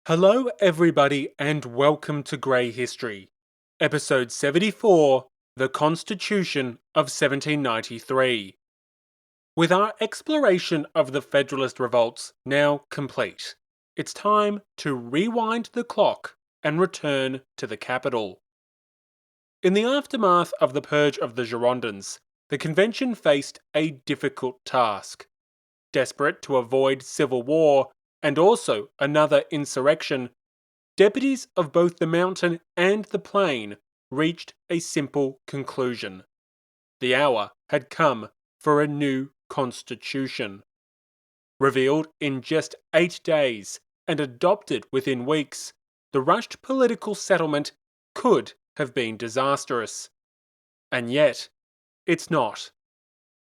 Hello, everybody, and welcome to Grey History, Episode 74 The Constitution of 1793. With our exploration of the Federalist revolts now complete, it's time to rewind the clock and return to the capital. In the aftermath of the purge of the Girondins, the convention faced a difficult task. Desperate to avoid civil war and also another insurrection, deputies of both the mountain and the plain reached a simple conclusion. The hour had come for a new constitution. Revealed in just 8 days and adopted within weeks, the rushed political settlement could have been disastrous. And yet, it's not.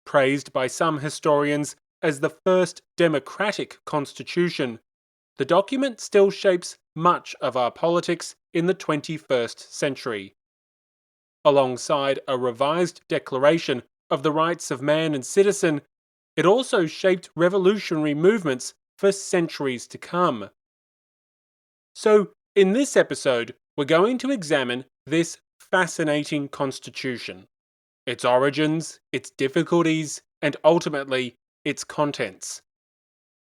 Praised by some historians as the first democratic constitution, the document still shapes much of our politics in the 21st century. Alongside a revised declaration of the rights of man and citizen, it also shaped revolutionary movements for centuries to come. So, in this episode, we're going to examine this fascinating constitution, its origins, its difficulties, and ultimately, its contents.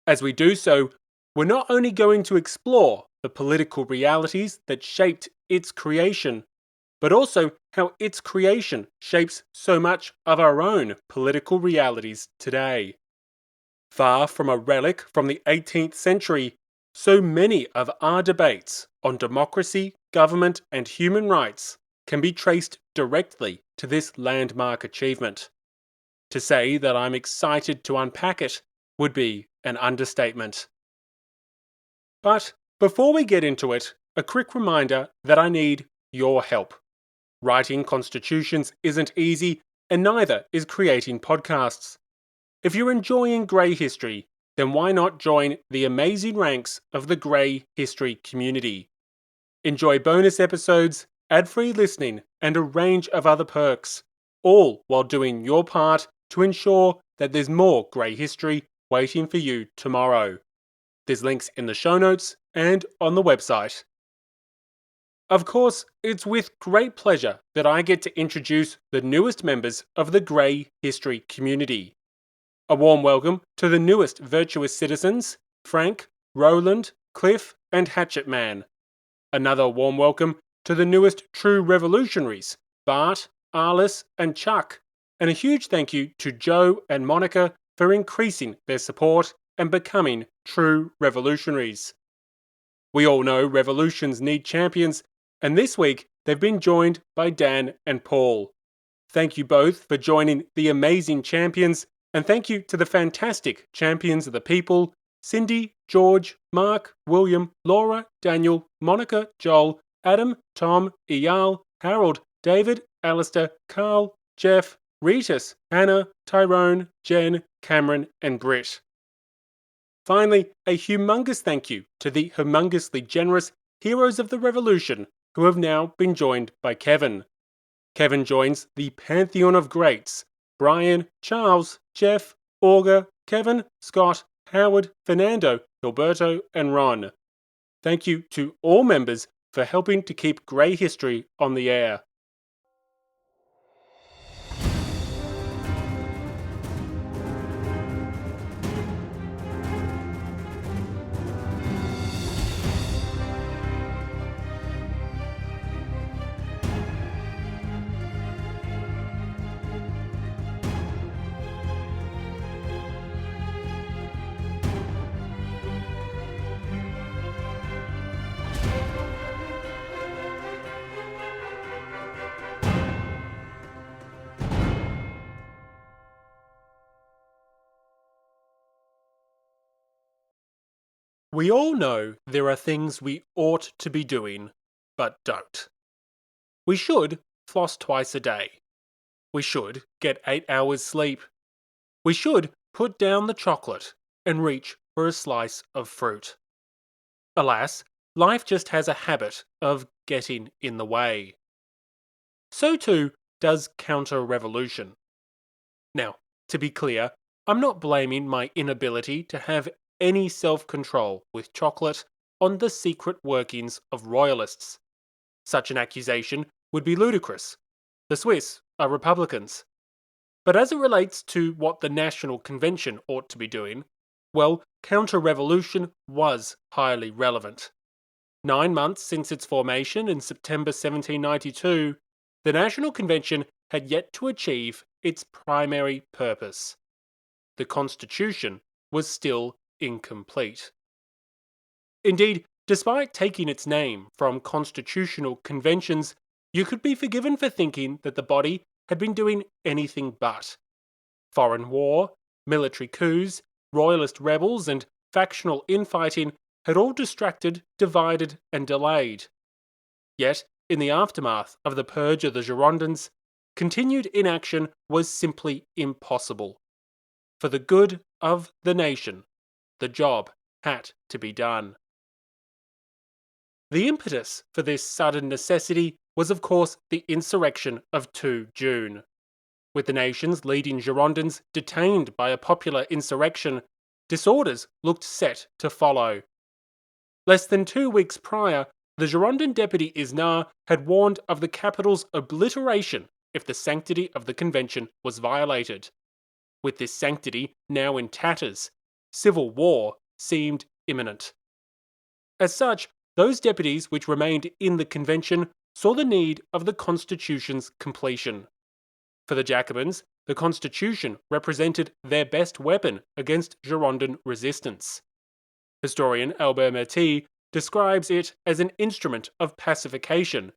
As we do so, we're not only going to explore the political realities that shaped its creation, but also how its creation shapes so much of our own political realities today. Far from a relic from the 18th century, so many of our debates on democracy, government, and human rights can be traced directly to this landmark achievement. To say that I'm excited to unpack it would be an understatement. But before we get into it, a quick reminder that I need your help. Writing constitutions isn't easy, and neither is creating podcasts. If you're enjoying Grey History, then why not join the amazing ranks of the Grey History community? Enjoy bonus episodes, ad-free listening, and a range of other perks, all while doing your part to ensure that there's more Grey History waiting for you tomorrow. There's links in the show notes and on the website. Of course, it's with great pleasure that I get to introduce the newest members of the Grey History community. A warm welcome to the newest virtuous citizens, Frank, Roland, Cliff, and Hatchet Man. Another warm welcome to the newest true revolutionaries, Bart, Arliss, and Chuck. And a huge thank you to Joe and Monica for increasing their support and becoming true revolutionaries. We all know revolutions need champions, and this week they've been joined by Dan and Paul. Thank you both for joining the amazing champions, and thank you to the fantastic champions of the people, Cindy, George, Mark, William, Laura, Daniel, Monica, Joel, Adam, Tom, Eyal, Harold, David, Alistair, Carl, Jeff, Ritus, Hannah, Tyrone, Jen, Cameron, and Britt. Finally, a humongous thank you to the humongously generous heroes of the revolution who have now been joined by Kevin. Kevin joins the pantheon of greats: Brian, Charles, Jeff, Auger, Kevin, Scott, Howard, Fernando, Gilberto, and Ron. Thank you to all members for helping to keep Grey History on the air. We all know there are things we ought to be doing, but don't. We should floss twice a day. We should get 8 hours sleep. We should put down the chocolate and reach for a slice of fruit. Alas, life just has a habit of getting in the way. So too does counter-revolution. Now, to be clear, I'm not blaming my inability to have any self-control with chocolate on the secret workings of royalists. Such an accusation would be ludicrous. The Swiss are republicans. But as it relates to what the National Convention ought to be doing, well, counter-revolution was highly relevant. 9 months since its formation in September 1792, the National Convention had yet to achieve its primary purpose. The Constitution was still incomplete. Indeed, despite taking its name from constitutional conventions, you could be forgiven for thinking that the body had been doing anything but. Foreign war, military coups, royalist rebels, and factional infighting had all distracted, divided, and delayed. Yet, in the aftermath of the purge of the Girondins, continued inaction was simply impossible. For the good of the nation, the job had to be done. The impetus for this sudden necessity was of course the insurrection of 2 June. With the nation's leading Girondins detained by a popular insurrection, disorders looked set to follow. Less than 2 weeks prior, the Girondin deputy Isnard had warned of the capital's obliteration if the sanctity of the convention was violated. With this sanctity now in tatters, civil war seemed imminent. As such, those deputies which remained in the convention saw the need of the Constitution's completion. For the Jacobins, the Constitution represented their best weapon against Girondin resistance. Historian Albert Merty describes it as an instrument of pacification,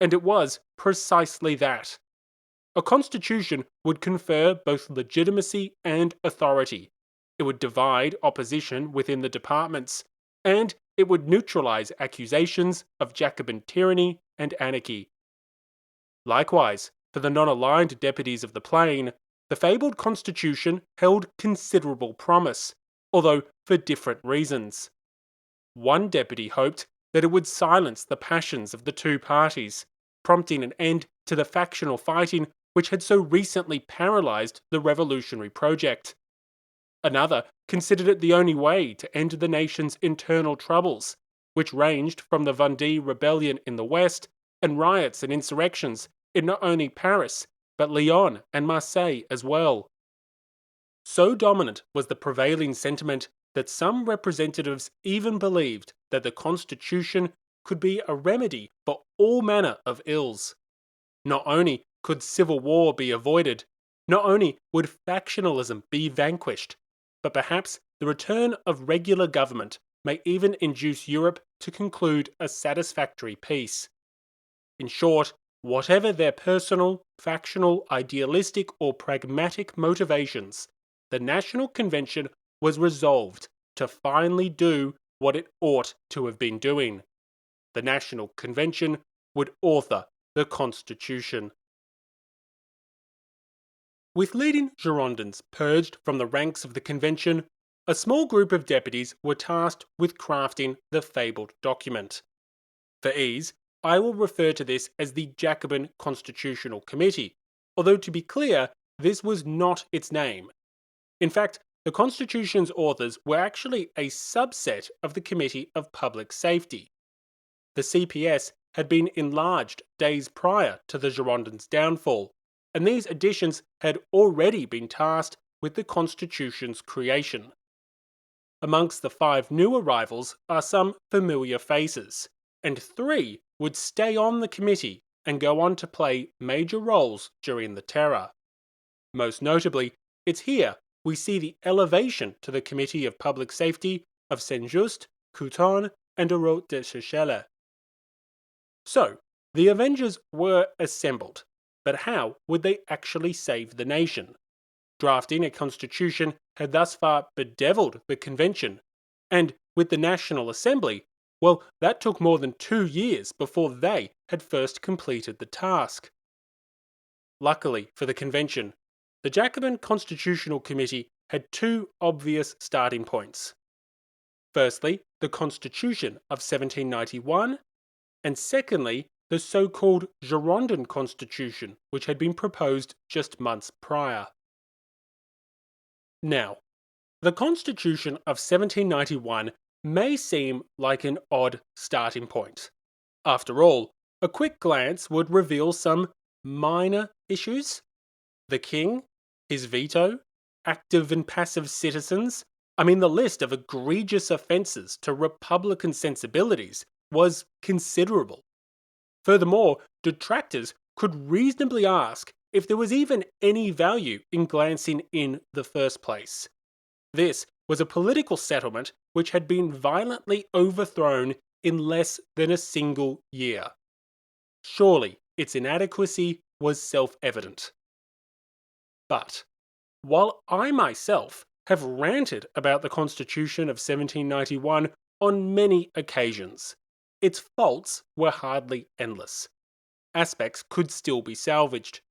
and it was precisely that. A constitution would confer both legitimacy and authority. It would divide opposition within the departments, and it would neutralize accusations of Jacobin tyranny and anarchy. Likewise, for the non-aligned deputies of the Plain, the fabled constitution held considerable promise, although for different reasons. One deputy hoped that it would silence the passions of the two parties, prompting an end to the factional fighting which had so recently paralysed the revolutionary project. Another considered it the only way to end the nation's internal troubles, which ranged from the Vendée rebellion in the west and riots and insurrections in not only Paris, but Lyon and Marseille as well. So dominant was the prevailing sentiment that some representatives even believed that the Constitution could be a remedy for all manner of ills. Not only could civil war be avoided, not only would factionalism be vanquished, but perhaps the return of regular government may even induce Europe to conclude a satisfactory peace. In short, whatever their personal, factional, idealistic, or pragmatic motivations, the National Convention was resolved to finally do what it ought to have been doing. The National Convention would author the Constitution. With leading Girondins purged from the ranks of the Convention, a small group of deputies were tasked with crafting the fabled document. For ease, I will refer to this as the Jacobin Constitutional Committee, although to be clear, this was not its name. In fact, the Constitution's authors were actually a subset of the Committee of Public Safety. The CPS had been enlarged days prior to the Girondins' downfall, and these additions had already been tasked with the Constitution's creation. Amongst the 5 new arrivals are some familiar faces, and 3 would stay on the committee and go on to play major roles during the Terror. Most notably, it's here we see the elevation to the Committee of Public Safety of Saint-Just, Couthon, and Hérault de Chechelle. So, the Avengers were assembled, but how would they actually save the nation? Drafting a constitution had thus far bedeviled the convention, and with the National Assembly, well, that took more than 2 years before they had first completed the task. Luckily for the convention, the Jacobin Constitutional Committee had 2 obvious starting points. Firstly, the Constitution of 1791, and secondly, the so-called Girondin Constitution, which had been proposed just months prior. Now, the Constitution of 1791 may seem like an odd starting point. After all, a quick glance would reveal some minor issues. The king, his veto, active and passive citizens. The list of egregious offences to Republican sensibilities was considerable. Furthermore, detractors could reasonably ask if there was even any value in glancing in the first place. This was a political settlement which had been violently overthrown in less than a single year. Surely its inadequacy was self-evident. But while I myself have ranted about the Constitution of 1791 on many occasions, its faults were hardly endless. Aspects could still be salvaged.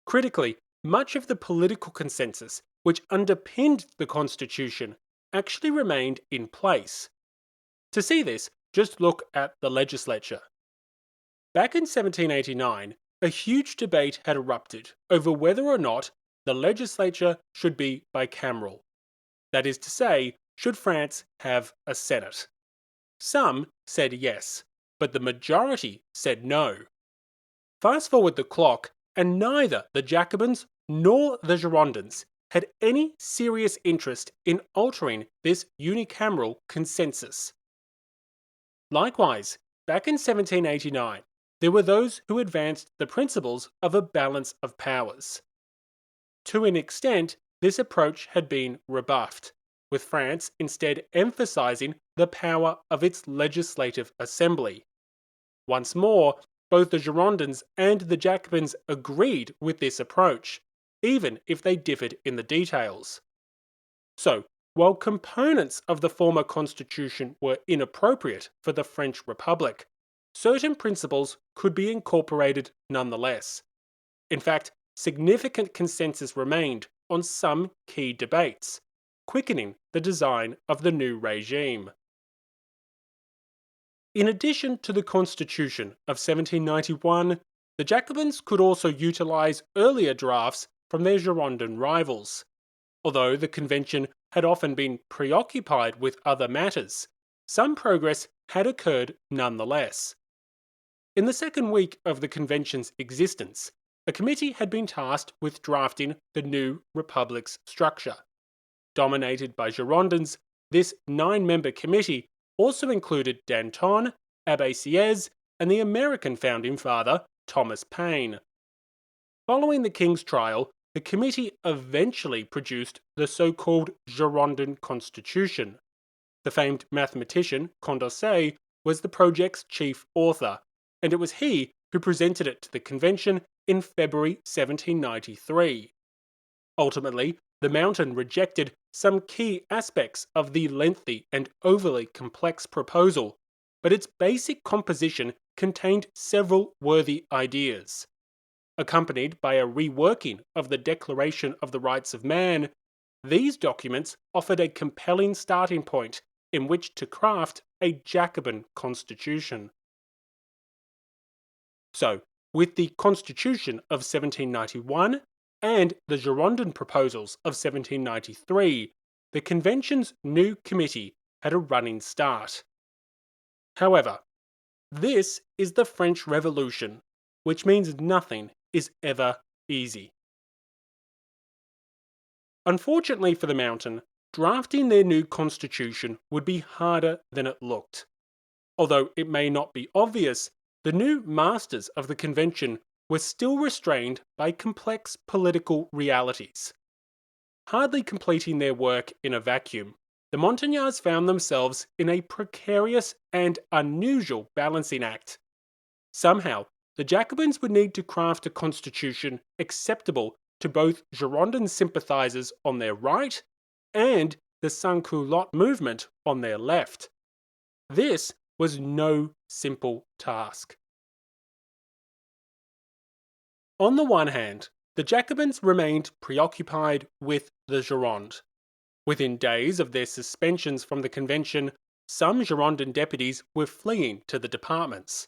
Critically, much of the political consensus which underpinned the Constitution actually remained in place. To see this, just look at the legislature. Back in 1789, a huge debate had erupted over whether or not the legislature should be bicameral. That is to say, should France have a Senate? Some said yes, but the majority said no. Fast forward the clock, and neither the Jacobins nor the Girondins had any serious interest in altering this unicameral consensus. Likewise, back in 1789, there were those who advanced the principles of a balance of powers. To an extent, this approach had been rebuffed, with France instead emphasizing the power of its legislative assembly. Once more, both the Girondins and the Jacobins agreed with this approach, even if they differed in the details. So, while components of the former constitution were inappropriate for the French Republic, certain principles could be incorporated nonetheless. In fact, significant consensus remained on some key debates, quickening the design of the new regime. In addition to the Constitution of 1791, the Jacobins could also utilize earlier drafts from their Girondin rivals. Although the convention had often been preoccupied with other matters, some progress had occurred nonetheless. In the second week of the convention's existence, a committee had been tasked with drafting the new republic's structure. Dominated by Girondins, this 9-member committee also included Danton, Abbé Sieyès, and the American founding father, Thomas Paine. Following the king's trial, the committee eventually produced the so-called Girondin Constitution. The famed mathematician Condorcet was the project's chief author, and it was he who presented it to the convention in February 1793. Ultimately, the Mountain rejected some key aspects of the lengthy and overly complex proposal, but its basic composition contained several worthy ideas. Accompanied by a reworking of the Declaration of the Rights of Man, these documents offered a compelling starting point in which to craft a Jacobin constitution. So, with the Constitution of 1791 and the Girondin proposals of 1793, the convention's new committee had a running start. However, this is the French Revolution, which means nothing is ever easy. Unfortunately for the Mountain, drafting their new constitution would be harder than it looked. Although it may not be obvious, the new masters of the convention were still restrained by complex political realities. Hardly completing their work in a vacuum, the Montagnards found themselves in a precarious and unusual balancing act. Somehow, the Jacobins would need to craft a constitution acceptable to both Girondin sympathizers on their right and the sans-culotte movement on their left. This was no simple task. On the one hand, the Jacobins remained preoccupied with the Gironde. Within days of their suspensions from the convention, some Girondin deputies were fleeing to the departments.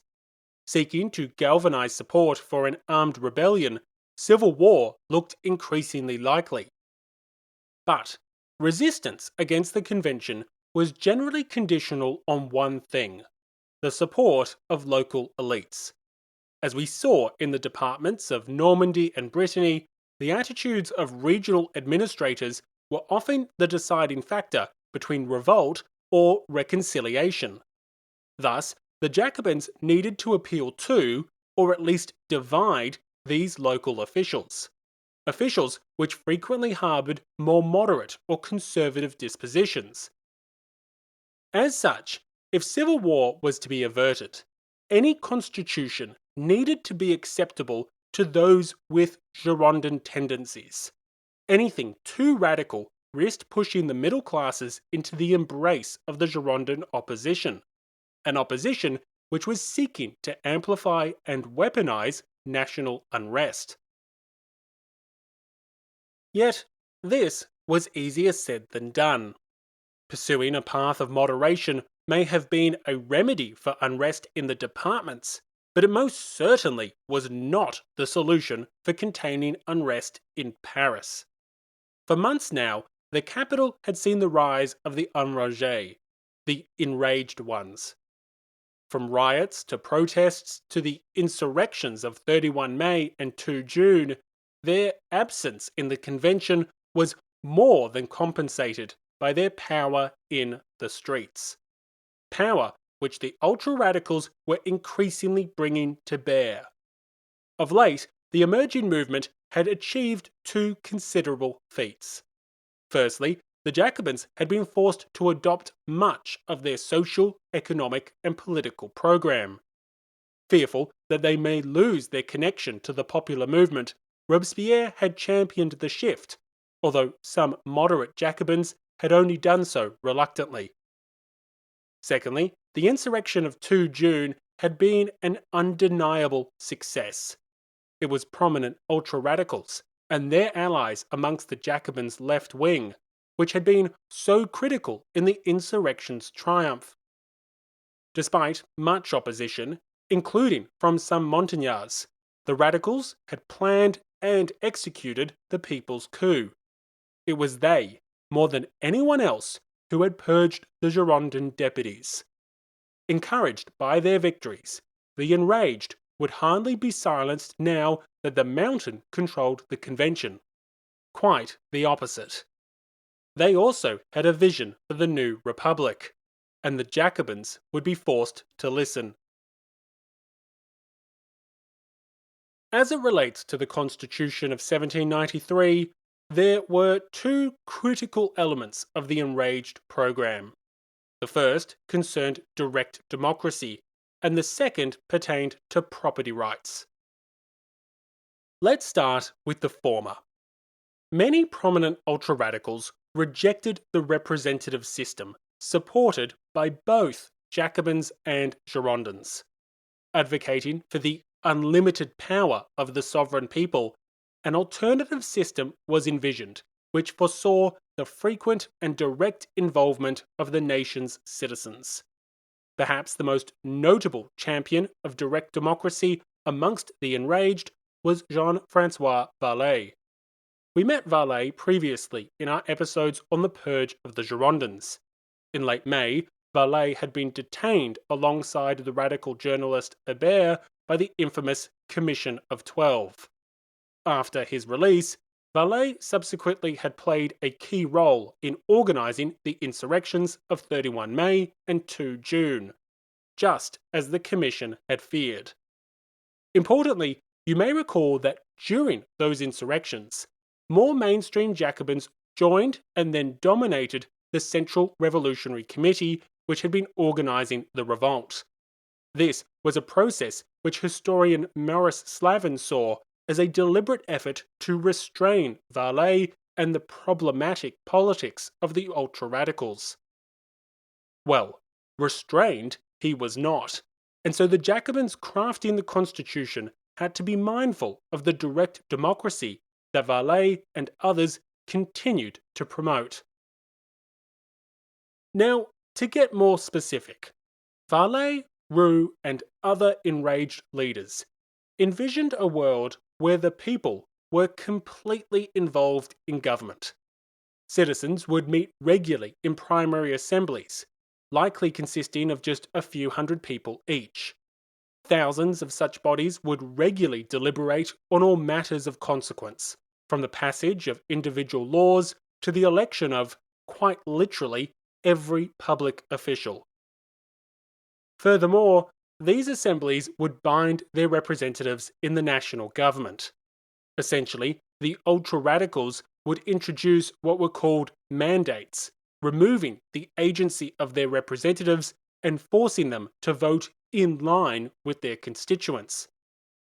Seeking to galvanize support for an armed rebellion, civil war looked increasingly likely. But resistance against the convention was generally conditional on one thing: the support of local elites. As we saw in the departments of Normandy and Brittany, the attitudes of regional administrators were often the deciding factor between revolt or reconciliation. Thus, the Jacobins needed to appeal to, or at least divide, these local officials. Officials which frequently harboured more moderate or conservative dispositions. As such, if civil war was to be averted, any constitution needed to be acceptable to those with Girondin tendencies. Anything too radical risked pushing the middle classes into the embrace of the Girondin opposition, an opposition which was seeking to amplify and weaponize national unrest. Yet, this was easier said than done. Pursuing a path of moderation may have been a remedy for unrest in the departments, but it most certainly was not the solution for containing unrest in Paris. For months now, the capital had seen the rise of the enragés, the enraged ones. From riots to protests to the insurrections of 31 May and 2 June, their absence in the convention was more than compensated by their power in the streets. Power which the ultra-radicals were increasingly bringing to bear. Of late, the emerging movement had achieved two considerable feats. Firstly, the Jacobins had been forced to adopt much of their social, economic, and political program. Fearful that they may lose their connection to the popular movement, Robespierre had championed the shift, although some moderate Jacobins had only done so reluctantly. Secondly, the insurrection of 2 June had been an undeniable success. It was prominent ultra-radicals and their allies amongst the Jacobins' left wing, which had been so critical in the insurrection's triumph. Despite much opposition, including from some Montagnards, the radicals had planned and executed the people's coup. It was they, more than anyone else, who had purged the Girondin deputies. Encouraged by their victories, the enraged would hardly be silenced now that the Mountain controlled the convention. Quite the opposite. They also had a vision for the new republic, and the Jacobins would be forced to listen. As it relates to the Constitution of 1793, there were two critical elements of the enraged program. The first concerned direct democracy, and the second pertained to property rights. Let's start with the former. Many prominent ultra-radicals rejected the representative system, supported by both Jacobins and Girondins. Advocating for the unlimited power of the sovereign people, an alternative system was envisioned, which foresaw the frequent and direct involvement of the nation's citizens. Perhaps the most notable champion of direct democracy amongst the enraged was Jean-Francois Varlet. We met Varlet previously in our episodes on the purge of the Girondins. In late May, Varlet had been detained alongside the radical journalist Hébert by the infamous Commission of 12. After his release, Varlet subsequently had played a key role in organising the insurrections of 31 May and 2 June, just as the Commission had feared. Importantly, you may recall that during those insurrections, more mainstream Jacobins joined and then dominated the Central Revolutionary Committee, which had been organising the revolt. This was a process which historian Maurice Slavin saw as a deliberate effort to restrain Varlet and the problematic politics of the ultra-radicals. Well, restrained he was not, and so the Jacobins crafting the Constitution had to be mindful of the direct democracy that Varlet and others continued to promote. Now, to get more specific, Varlet, Roux, and other enraged leaders envisioned a world where the people were completely involved in government. Citizens would meet regularly in primary assemblies, likely consisting of just a few hundred people each. Thousands of such bodies would regularly deliberate on all matters of consequence, from the passage of individual laws to the election of, quite literally, every public official. Furthermore, these assemblies would bind their representatives in the national government. Essentially, the ultra-radicals would introduce what were called mandates, removing the agency of their representatives and forcing them to vote in line with their constituents.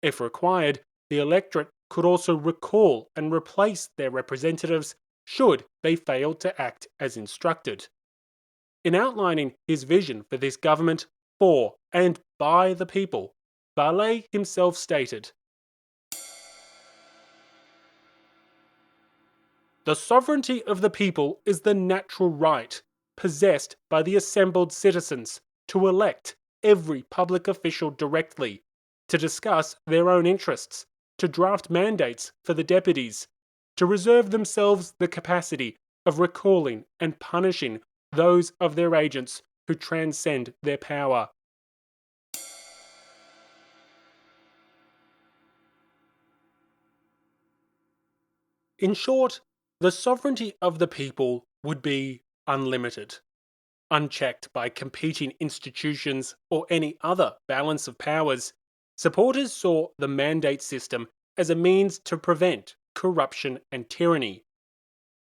If required, the electorate could also recall and replace their representatives should they fail to act as instructed. In outlining his vision for this government for and by the people, Varley himself stated, "The sovereignty of the people is the natural right possessed by the assembled citizens to elect every public official directly, to discuss their own interests, to draft mandates for the deputies, to reserve themselves the capacity of recalling and punishing those of their agents who transcend their power." In short, the sovereignty of the people would be unlimited, unchecked by competing institutions or any other balance of powers. Supporters saw the mandate system as a means to prevent corruption and tyranny,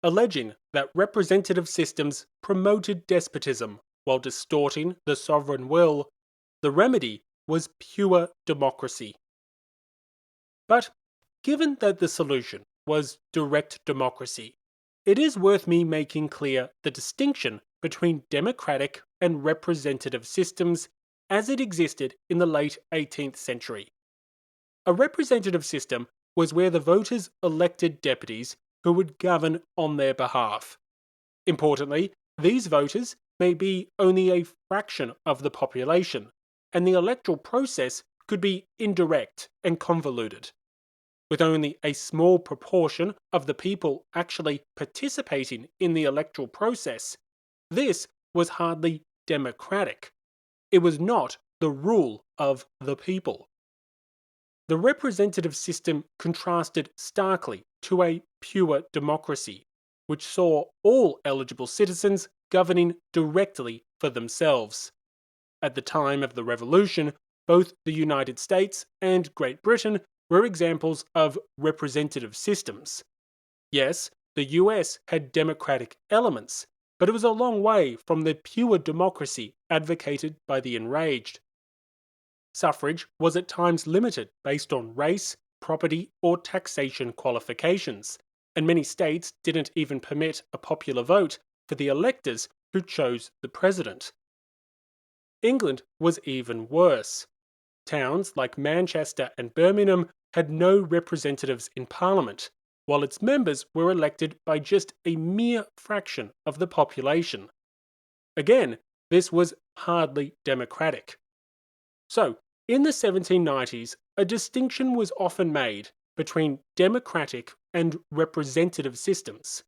alleging that representative systems promoted despotism while distorting the sovereign will. The remedy was pure democracy. But given that the solution was direct democracy, it is worth me making clear the distinction between democratic and representative systems as it existed in the late 18th century. A representative system was where the voters elected deputies who would govern on their behalf. Importantly, these voters may be only a fraction of the population, and the electoral process could be indirect and convoluted. With only a small proportion of the people actually participating in the electoral process, this was hardly democratic. It was not the rule of the people. The representative system contrasted starkly to a pure democracy, which saw all eligible citizens governing directly for themselves. At the time of the Revolution, both the United States and Great Britain were examples of representative systems. Yes, the US had democratic elements, but it was a long way from the pure democracy advocated by the enraged. Suffrage was at times limited based on race, property, or taxation qualifications, and many states didn't even permit a popular vote for the electors who chose the president. England was even worse. Towns like Manchester and Birmingham had no representatives in Parliament, while its members were elected by just a mere fraction of the population. Again, this was hardly democratic. So, in the 1790s, a distinction was often made between democratic and representative systems.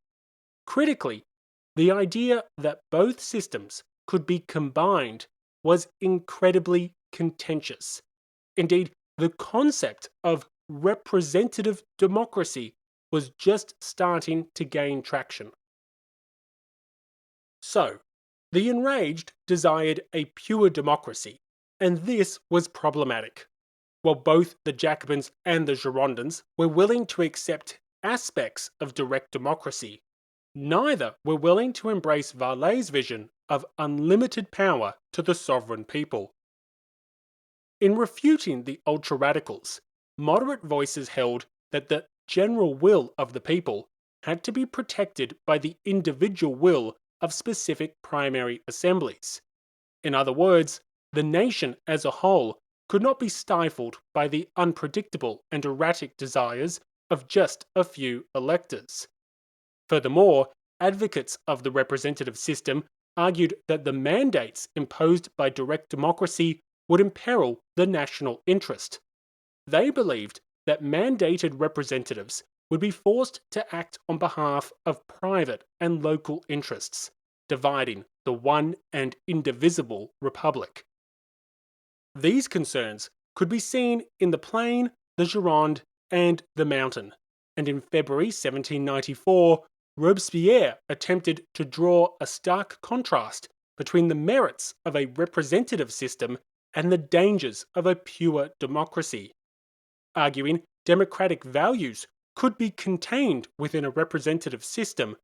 Critically, the idea that both systems could be combined was incredibly contentious. Indeed, the concept of representative democracy was just starting to gain traction. So, the enraged desired a pure democracy, and this was problematic. While both the Jacobins and the Girondins were willing to accept aspects of direct democracy, neither were willing to embrace Varley's vision of unlimited power to the sovereign people. In refuting the ultra-radicals, moderate voices held that the general will of the people had to be protected by the individual will of specific primary assemblies. In other words, the nation as a whole could not be stifled by the unpredictable and erratic desires of just a few electors. Furthermore, advocates of the representative system argued that the mandates imposed by direct democracy would imperil the national interest. They believed that mandated representatives would be forced to act on behalf of private and local interests, dividing the one and indivisible republic. These concerns could be seen in the plain, the Gironde, and the mountain, and in February 1794, Robespierre attempted to draw a stark contrast between the merits of a representative system and the dangers of a pure democracy, arguing democratic values could be contained within a representative system.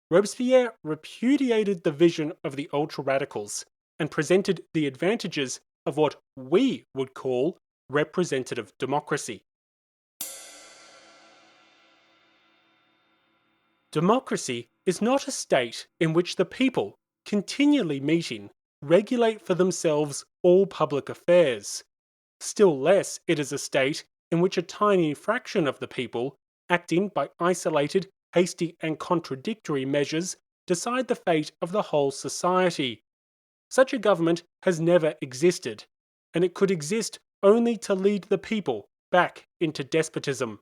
Robespierre repudiated the vision of the ultra-radicals and presented the advantages of what we would call representative democracy. Democracy is not a state in which the people, continually meeting, regulate for themselves all public affairs. Still less, it is a state in which a tiny fraction of the people, acting by isolated, hasty, and contradictory measures, decide the fate of the whole society. Such a government has never existed, and it could exist only to lead the people back into despotism.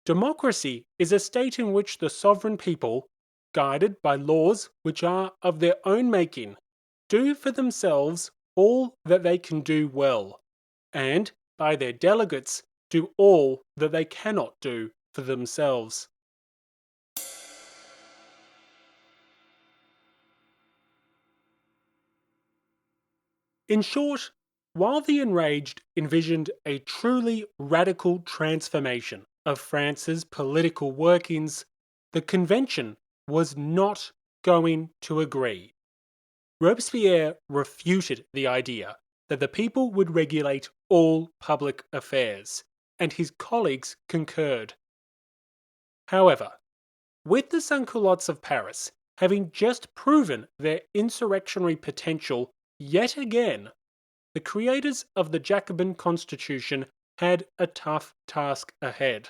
Democracy is a state in which the sovereign people, guided by laws which are of their own making, do for themselves all that they can do well, and, by their delegates, do all that they cannot do for themselves. In short, while the enraged envisioned a truly radical transformation of France's political workings, the convention was not going to agree. Robespierre refuted the idea that the people would regulate all public affairs, and his colleagues concurred. However, with the sans-culottes of Paris having just proven their insurrectionary potential yet again, the creators of the Jacobin Constitution had a tough task ahead.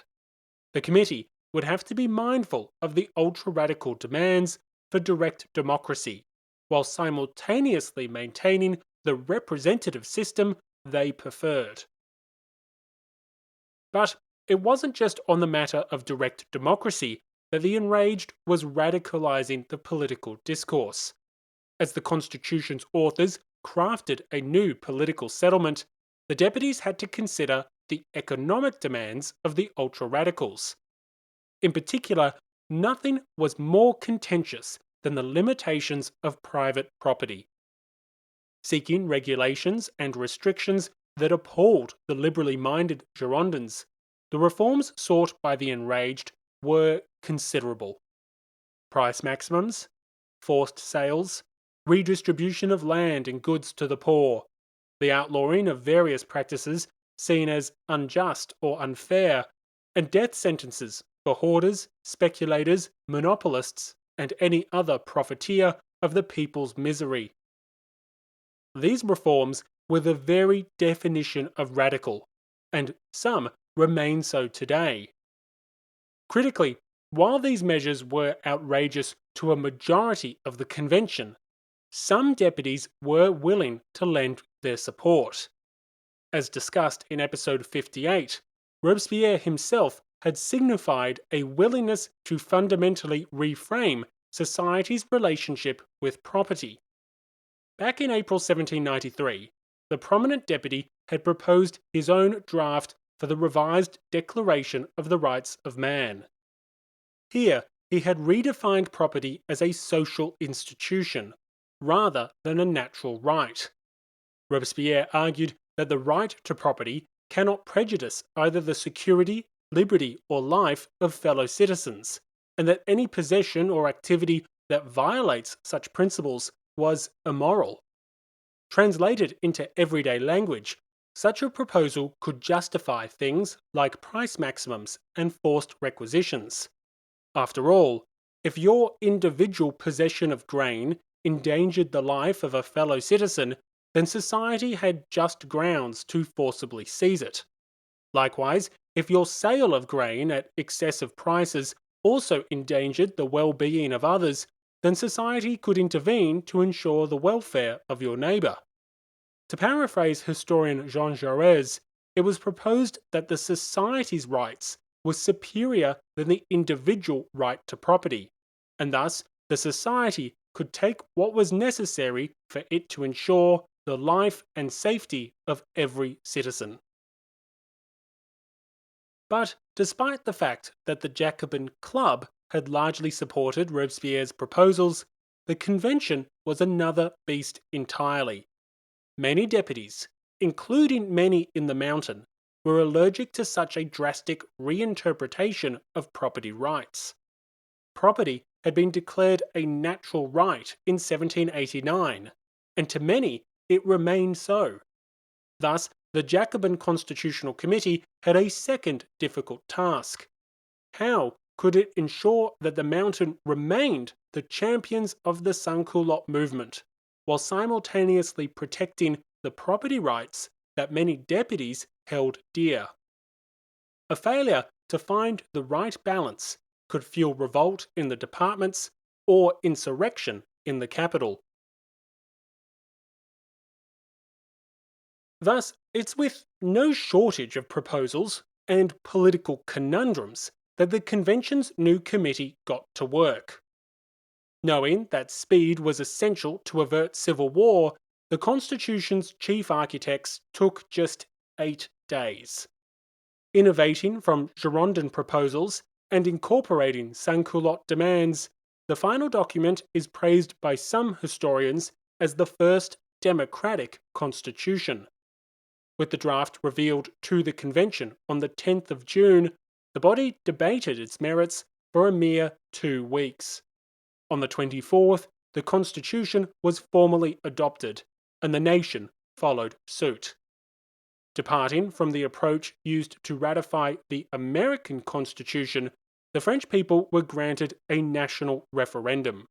The committee would have to be mindful of the ultra-radical demands for direct democracy, while simultaneously maintaining the representative system they preferred. But it wasn't just on the matter of direct democracy that the enraged was radicalizing the political discourse. As the Constitution's authors crafted a new political settlement, the deputies had to consider the economic demands of the ultra-radicals. In particular, nothing was more contentious than the limitations of private property. Seeking regulations and restrictions that appalled the liberally minded Girondins, the reforms sought by the enraged were considerable. Price maximums, forced sales, redistribution of land and goods to the poor, the outlawing of various practices seen as unjust or unfair, and death sentences for hoarders, speculators, monopolists, and any other profiteer of the people's misery. These reforms were the very definition of radical, and some remain so today. Critically, while these measures were outrageous to a majority of the convention, some deputies were willing to lend their support. As discussed in episode 58, Robespierre himself had signified a willingness to fundamentally reframe society's relationship with property. Back in April 1793, the prominent deputy had proposed his own draft for the revised Declaration of the Rights of Man. Here, he had redefined property as a social institution, rather than a natural right. Robespierre argued that the right to property cannot prejudice either the security, liberty, or life of fellow citizens, and that any possession or activity that violates such principles was immoral. Translated into everyday language, such a proposal could justify things like price maximums and forced requisitions. After all, if your individual possession of grain endangered the life of a fellow citizen, then society had just grounds to forcibly seize it. Likewise, if your sale of grain at excessive prices also endangered the well-being of others, then society could intervene to ensure the welfare of your neighbour. To paraphrase historian Jean Jaurès, it was proposed that the society's rights was superior than the individual right to property, and thus the society could take what was necessary for it to ensure the life and safety of every citizen. But despite the fact that the Jacobin Club had largely supported Robespierre's proposals, the convention was another beast entirely. Many deputies, including many in the Mountain, were allergic to such a drastic reinterpretation of property rights. Property had been declared a natural right in 1789, and to many it remained so. Thus, the Jacobin Constitutional Committee had a second difficult task. How could it ensure that the Mountain remained the champions of the sans-culotte movement, while simultaneously protecting the property rights that many deputies held dear? A failure to find the right balance could fuel revolt in the departments or insurrection in the capital. Thus, it's with no shortage of proposals and political conundrums that the convention's new committee got to work. Knowing that speed was essential to avert civil war, the Constitution's chief architects took just 8 days. Innovating from Girondin proposals and incorporating sans-culotte demands, the final document is praised by some historians as the first democratic constitution. With the draft revealed to the convention on the 10th of June, the body debated its merits for a mere 2 weeks. On the 24th, the constitution was formally adopted, and the nation followed suit. Departing from the approach used to ratify the American Constitution, the French people were granted a national referendum.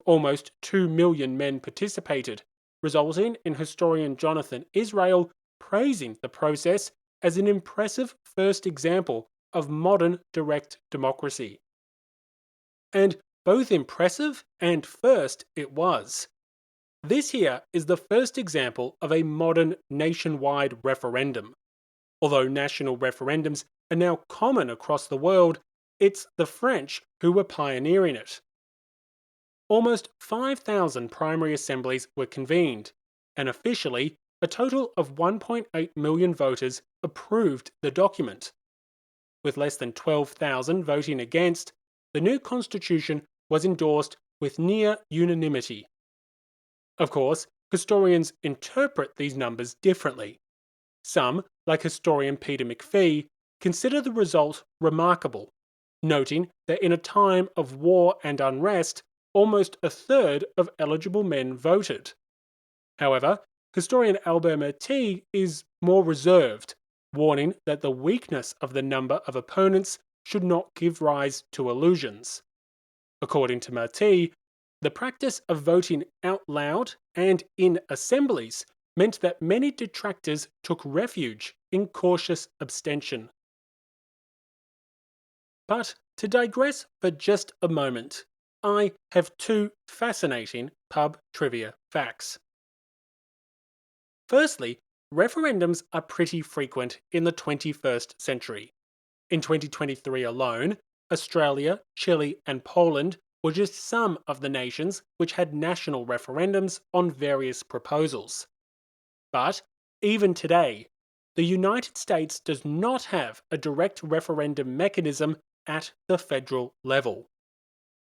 Almost 2 million men participated, resulting in historian Jonathan Israel praising the process as an impressive first example of modern direct democracy. And both impressive and first it was. This here is the first example of a modern nationwide referendum. Although national referendums are now common across the world, it's the French who were pioneering it. Almost 5,000 primary assemblies were convened, and officially, a total of 1.8 million voters approved the document. With less than 12,000 voting against, the new constitution was endorsed with near unanimity. Of course, historians interpret these numbers differently. Some, like historian Peter McPhee, consider the result remarkable, noting that in a time of war and unrest, almost a third of eligible men voted. However, historian Albert Merty is more reserved, warning that the weakness of the number of opponents should not give rise to illusions. According to Merty, the practice of voting out loud and in assemblies meant that many detractors took refuge in cautious abstention. But to digress for just a moment, I have 2 fascinating pub trivia facts. Firstly, referendums are pretty frequent in the 21st century. In 2023 alone, Australia, Chile, and Poland were just some of the nations which had national referendums on various proposals. But even today, the United States does not have a direct referendum mechanism at the federal level.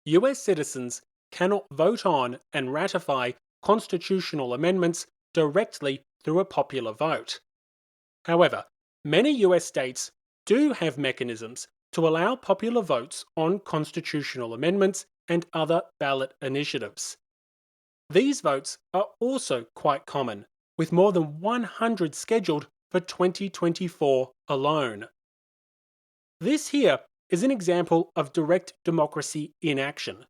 US citizens cannot vote on and ratify constitutional amendments directly through a popular vote. However, many US states do have mechanisms to allow popular votes on constitutional amendments and other ballot initiatives. These votes are also quite common, with more than 100 scheduled for 2024 alone. This here is an example of direct democracy in action,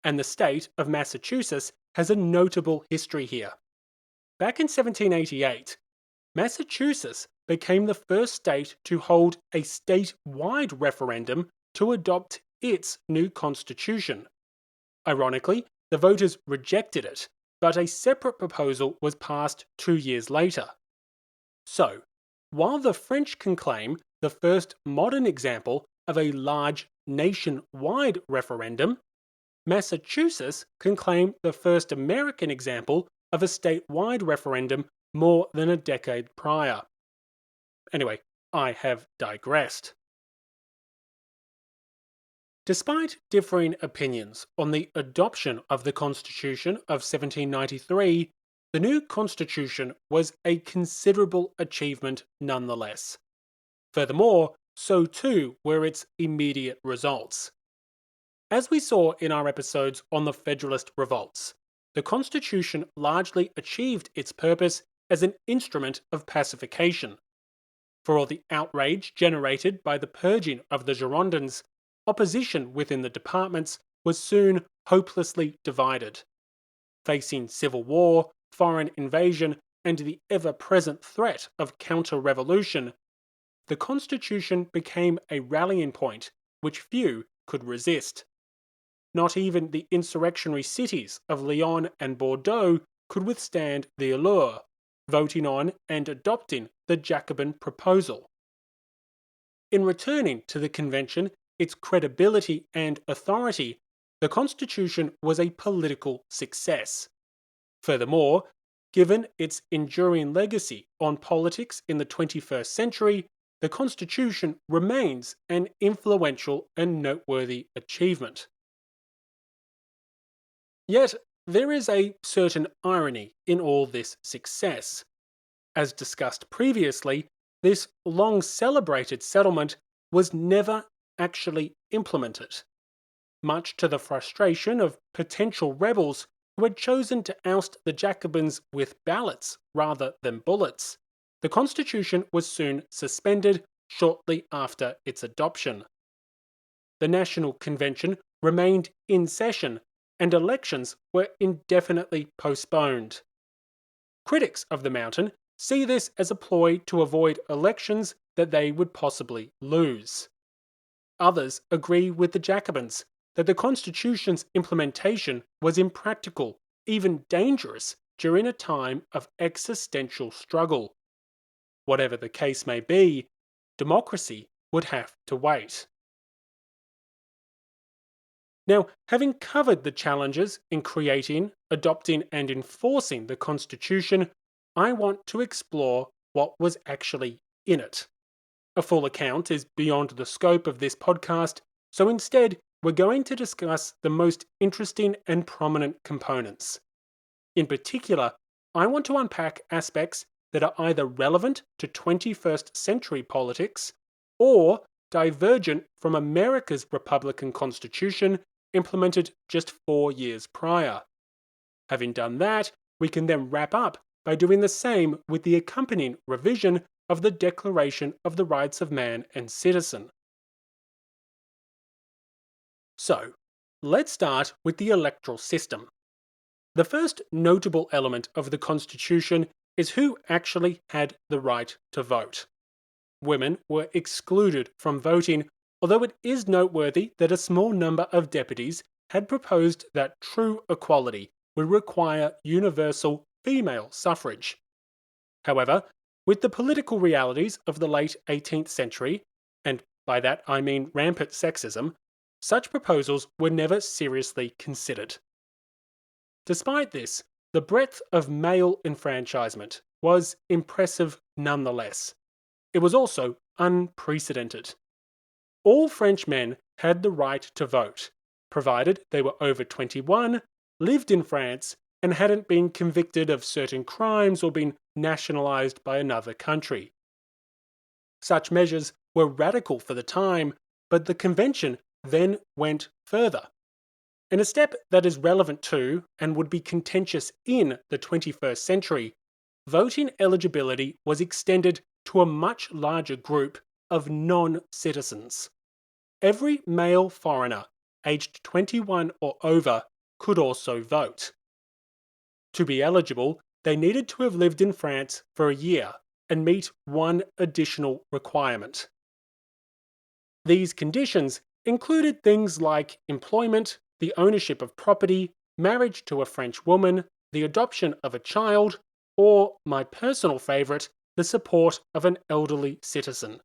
and the state of Massachusetts has a notable history here. Back in 1788, Massachusetts became the first state to hold a statewide referendum to adopt its new constitution. Ironically, the voters rejected it, but a separate proposal was passed 2 years later. So, while the French can claim the first modern example of a large nationwide referendum, Massachusetts can claim the first American example of a statewide referendum more than a decade prior. Anyway, I have digressed. Despite differing opinions on the adoption of the Constitution of 1793, the new Constitution was a considerable achievement nonetheless. Furthermore, so too were its immediate results. As we saw in our episodes on the Federalist revolts, the Constitution largely achieved its purpose as an instrument of pacification. For all the outrage generated by the purging of the Girondins, opposition within the departments was soon hopelessly divided. Facing civil war, foreign invasion, and the ever-present threat of counter-revolution, the Constitution became a rallying point which few could resist. Not even the insurrectionary cities of Lyon and Bordeaux could withstand the allure, voting on and adopting the Jacobin proposal. In returning to the convention its credibility and authority, the Constitution was a political success. Furthermore, given its enduring legacy on politics in the 21st century, the Constitution remains an influential and noteworthy achievement. Yet, there is a certain irony in all this success. As discussed previously, this long-celebrated settlement was never actually implemented. Much to the frustration of potential rebels who had chosen to oust the Jacobins with ballots rather than bullets, the Constitution was soon suspended shortly after its adoption. The National Convention remained in session, and elections were indefinitely postponed. Critics of the Mountain see this as a ploy to avoid elections that they would possibly lose. Others agree with the Jacobins that the Constitution's implementation was impractical, even dangerous, during a time of existential struggle. Whatever the case may be, democracy would have to wait. Now, having covered the challenges in creating, adopting, and enforcing the Constitution, I want to explore what was actually in it. A full account is beyond the scope of this podcast, so instead, we're going to discuss the most interesting and prominent components. In particular, I want to unpack aspects that are either relevant to 21st century politics or divergent from America's Republican Constitution implemented just 4 years prior. Having done that, we can then wrap up by doing the same with the accompanying revision of the Declaration of the Rights of Man and Citizen. So, let's start with the electoral system. The first notable element of the Constitution is who actually had the right to vote. Women were excluded from voting, although it is noteworthy that a small number of deputies had proposed that true equality would require universal female suffrage. However, with the political realities of the late 18th century, and by that I mean rampant sexism, such proposals were never seriously considered. Despite this, the breadth of male enfranchisement was impressive nonetheless. It was also unprecedented. All French men had the right to vote, provided they were over 21, lived in France, and hadn't been convicted of certain crimes or been nationalized by another country. Such measures were radical for the time, but the convention then went further. In a step that is relevant to, and would be contentious in, the 21st century, voting eligibility was extended to a much larger group of non-citizens. Every male foreigner aged 21 or over could also vote. To be eligible, they needed to have lived in France for a year and meet one additional requirement. These conditions included things like employment, the ownership of property, marriage to a French woman, the adoption of a child, or, my personal favourite, the support of an elderly citizen.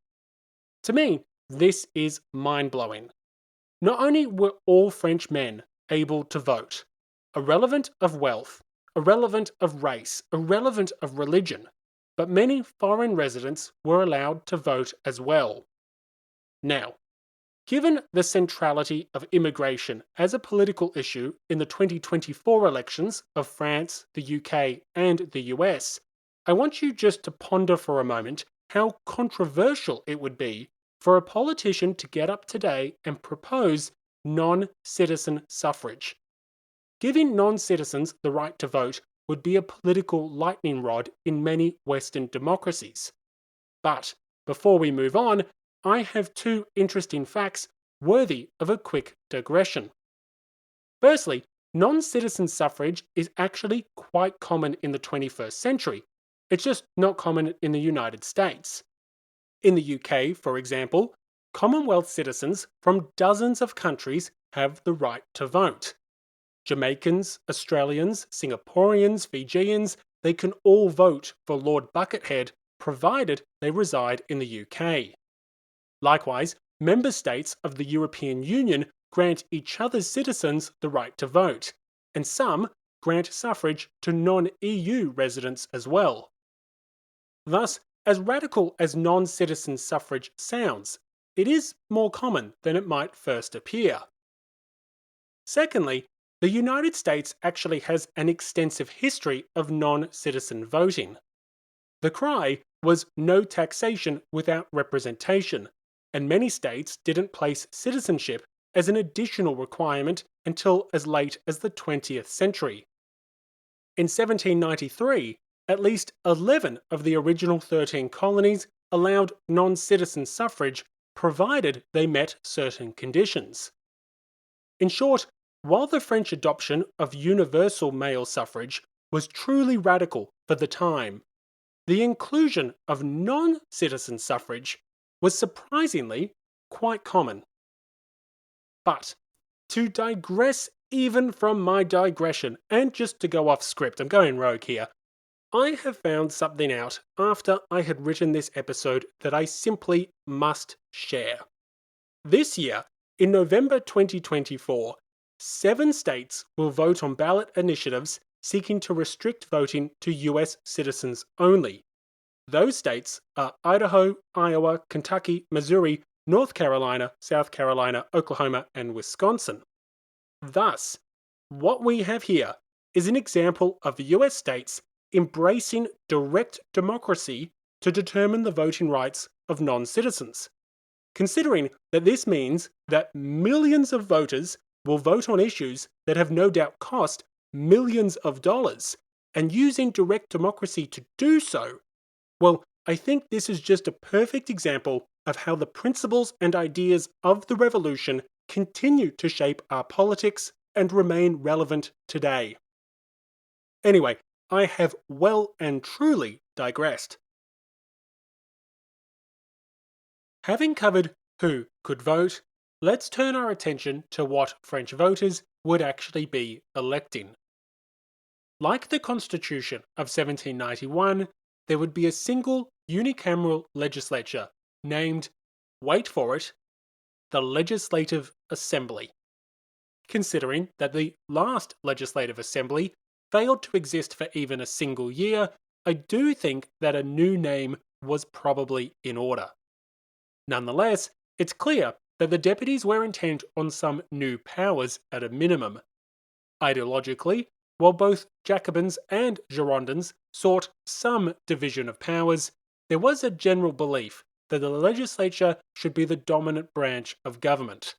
To me, This is mind-blowing. Not only were all French men able to vote, irrelevant of wealth, irrelevant of race, irrelevant of religion, but many foreign residents were allowed to vote as well. Now, given the centrality of immigration as a political issue in the 2024 elections of France, the UK, and the US, I want you just to ponder for a moment how controversial it would be for a politician to get up today and propose non-citizen suffrage. Giving non-citizens the right to vote would be a political lightning rod in many Western democracies. But before we move on, I have two interesting facts worthy of a quick digression. Firstly, non-citizen suffrage is actually quite common in the 21st century. It's just not common in the United States. In the UK, for example, Commonwealth citizens from dozens of countries have the right to vote. Jamaicans, Australians, Singaporeans, Fijians, they can all vote for Lord Buckethead provided they reside in the UK. Likewise, member states of the European Union grant each other's citizens the right to vote, and some grant suffrage to non-EU residents as well. Thus, as radical as non-citizen suffrage sounds, it is more common than it might first appear. Secondly, the United States actually has an extensive history of non-citizen voting. The cry was no taxation without representation, and many states didn't place citizenship as an additional requirement until as late as the 20th century. In 1793, at least 11 of the original 13 colonies allowed non-citizen suffrage provided they met certain conditions. In short, while the French adoption of universal male suffrage was truly radical for the time, the inclusion of non-citizen suffrage was surprisingly quite common. But to digress even from my digression, and just to go off script, I'm going rogue here, I have found something out after I had written this episode that I simply must share. This year, in November 2024, 7 states will vote on ballot initiatives seeking to restrict voting to US citizens only. Those states are Idaho, Iowa, Kentucky, Missouri, North Carolina, South Carolina, Oklahoma, and Wisconsin. Thus, what we have here is an example of US states embracing direct democracy to determine the voting rights of non-citizens. Considering that this means that millions of voters will vote on issues that have no doubt cost millions of dollars, and using direct democracy to do so, well, I think this is just a perfect example of how the principles and ideas of the revolution continue to shape our politics and remain relevant today. Anyway, I have well and truly digressed. Having covered who could vote, let's turn our attention to what French voters would actually be electing. Like the Constitution of 1791, there would be a single unicameral legislature named, wait for it, the Legislative Assembly. Considering that the last Legislative Assembly failed to exist for even a single year, I do think that a new name was probably in order. Nonetheless, it's clear that the deputies were intent on some new powers at a minimum. Ideologically, while both Jacobins and Girondins sought some division of powers, there was a general belief that the legislature should be the dominant branch of government.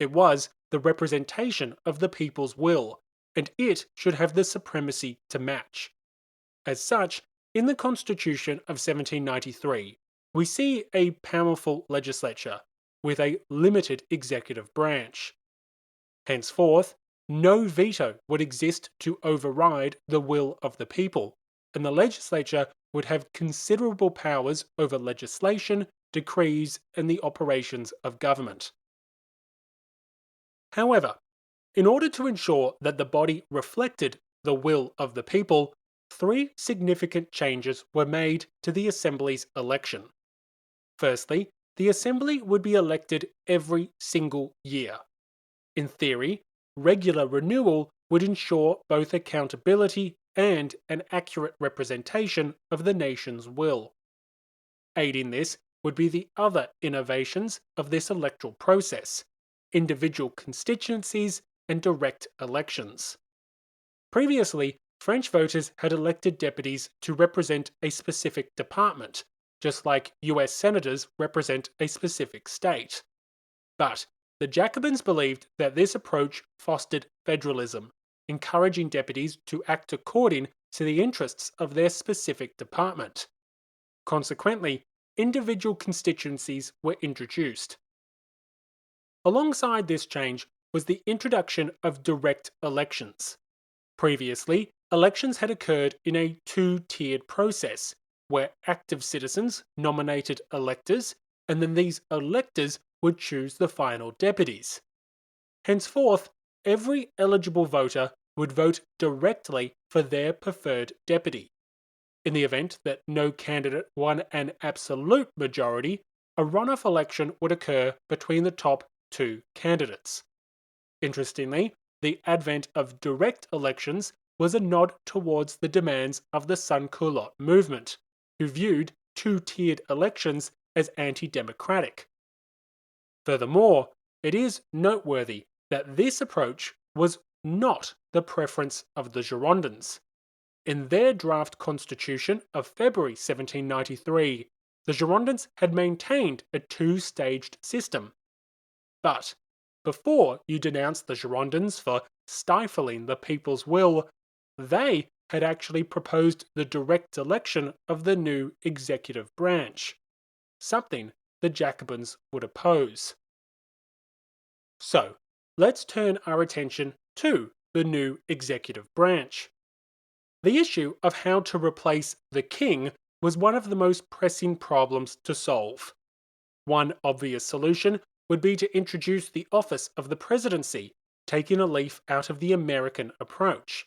It was the representation of the people's will, and it should have the supremacy to match. As such, in the Constitution of 1793, we see a powerful legislature with a limited executive branch. Henceforth, no veto would exist to override the will of the people, and the legislature would have considerable powers over legislation, decrees, and the operations of government. However, in order to ensure that the body reflected the will of the people, 3 significant changes were made to the Assembly's election. Firstly, the assembly would be elected every single year. In theory, regular renewal would ensure both accountability and an accurate representation of the nation's will. Aiding this would be the other innovations of this electoral process: individual constituencies and direct elections. Previously, French voters had elected deputies to represent a specific department, just like US senators represent a specific state. But the Jacobins believed that this approach fostered federalism, encouraging deputies to act according to the interests of their specific department. Consequently, individual constituencies were introduced. Alongside this change was the introduction of direct elections. Previously, elections had occurred in a two-tiered process, where active citizens nominated electors, and then these electors would choose the final deputies. Henceforth, every eligible voter would vote directly for their preferred deputy. In the event that no candidate won an absolute majority, a runoff election would occur between the top two candidates. Interestingly, the advent of direct elections was a nod towards the demands of the sans-culotte movement, who viewed two-tiered elections as anti-democratic. Furthermore, it is noteworthy that this approach was not the preference of the Girondins. In their draft constitution of February 1793, the Girondins had maintained a two-staged system. But before you denounce the Girondins for stifling the people's will, they had actually proposed the direct election of the new executive branch, something the Jacobins would oppose. So, let's turn our attention to the new executive branch. The issue of how to replace the king was one of the most pressing problems to solve. One obvious solution would be to introduce the office of the presidency, taking a leaf out of the American approach.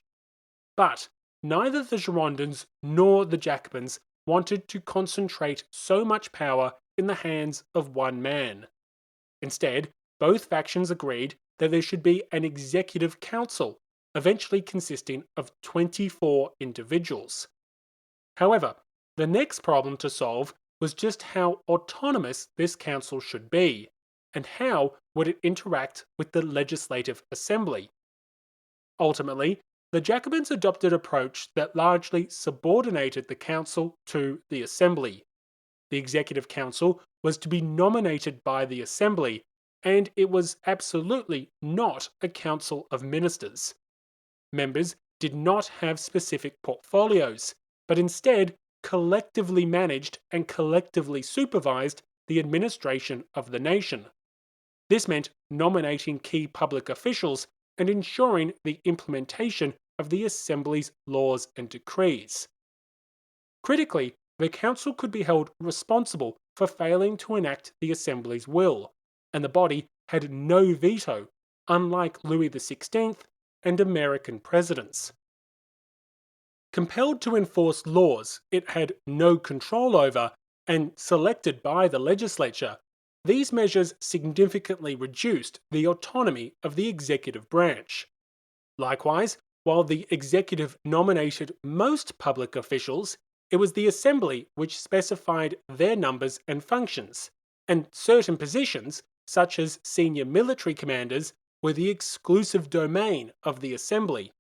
But neither the Girondins nor the Jacobins wanted to concentrate so much power in the hands of one man. Instead, both factions agreed that there should be an executive council, eventually consisting of 24 individuals. However, the next problem to solve was just how autonomous this council should be, and how would it interact with the legislative assembly. Ultimately, the Jacobins adopted an approach that largely subordinated the council to the assembly. The executive council was to be nominated by the assembly, and it was absolutely not a council of ministers. Members did not have specific portfolios, but instead collectively managed and collectively supervised the administration of the nation. This meant nominating key public officials and ensuring the implementation of the Assembly's laws and decrees. Critically, the Council could be held responsible for failing to enact the Assembly's will, and the body had no veto, unlike Louis XVI and American presidents. Compelled to enforce laws it had no control over and selected by the legislature, these measures significantly reduced the autonomy of the executive branch. Likewise, while the executive nominated most public officials, it was the assembly which specified their numbers and functions, and certain positions, such as senior military commanders, were the exclusive domain of the assembly.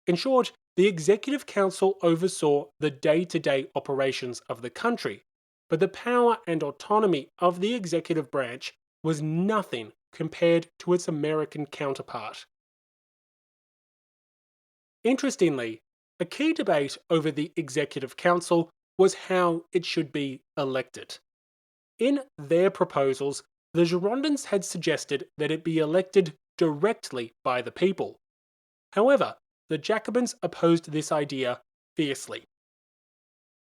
In short, the Executive Council oversaw the day-to-day operations of the country, but the power and autonomy of the executive branch was nothing compared to its American counterpart. Interestingly, a key debate over the Executive Council was how it should be elected. In their proposals, the Girondins had suggested that it be elected directly by the people. However, the Jacobins opposed this idea fiercely.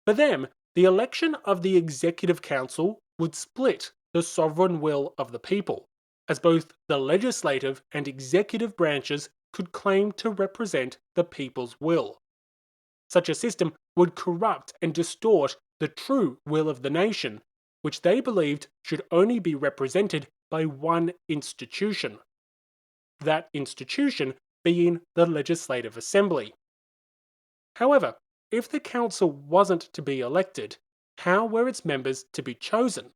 For them, the election of the Executive Council would split the sovereign will of the people, as both the legislative and executive branches could claim to represent the people's will. Such a system would corrupt and distort the true will of the nation, which they believed should only be represented by one institution. That institution being the Legislative Assembly. However, if the council wasn't to be elected, how were its members to be chosen?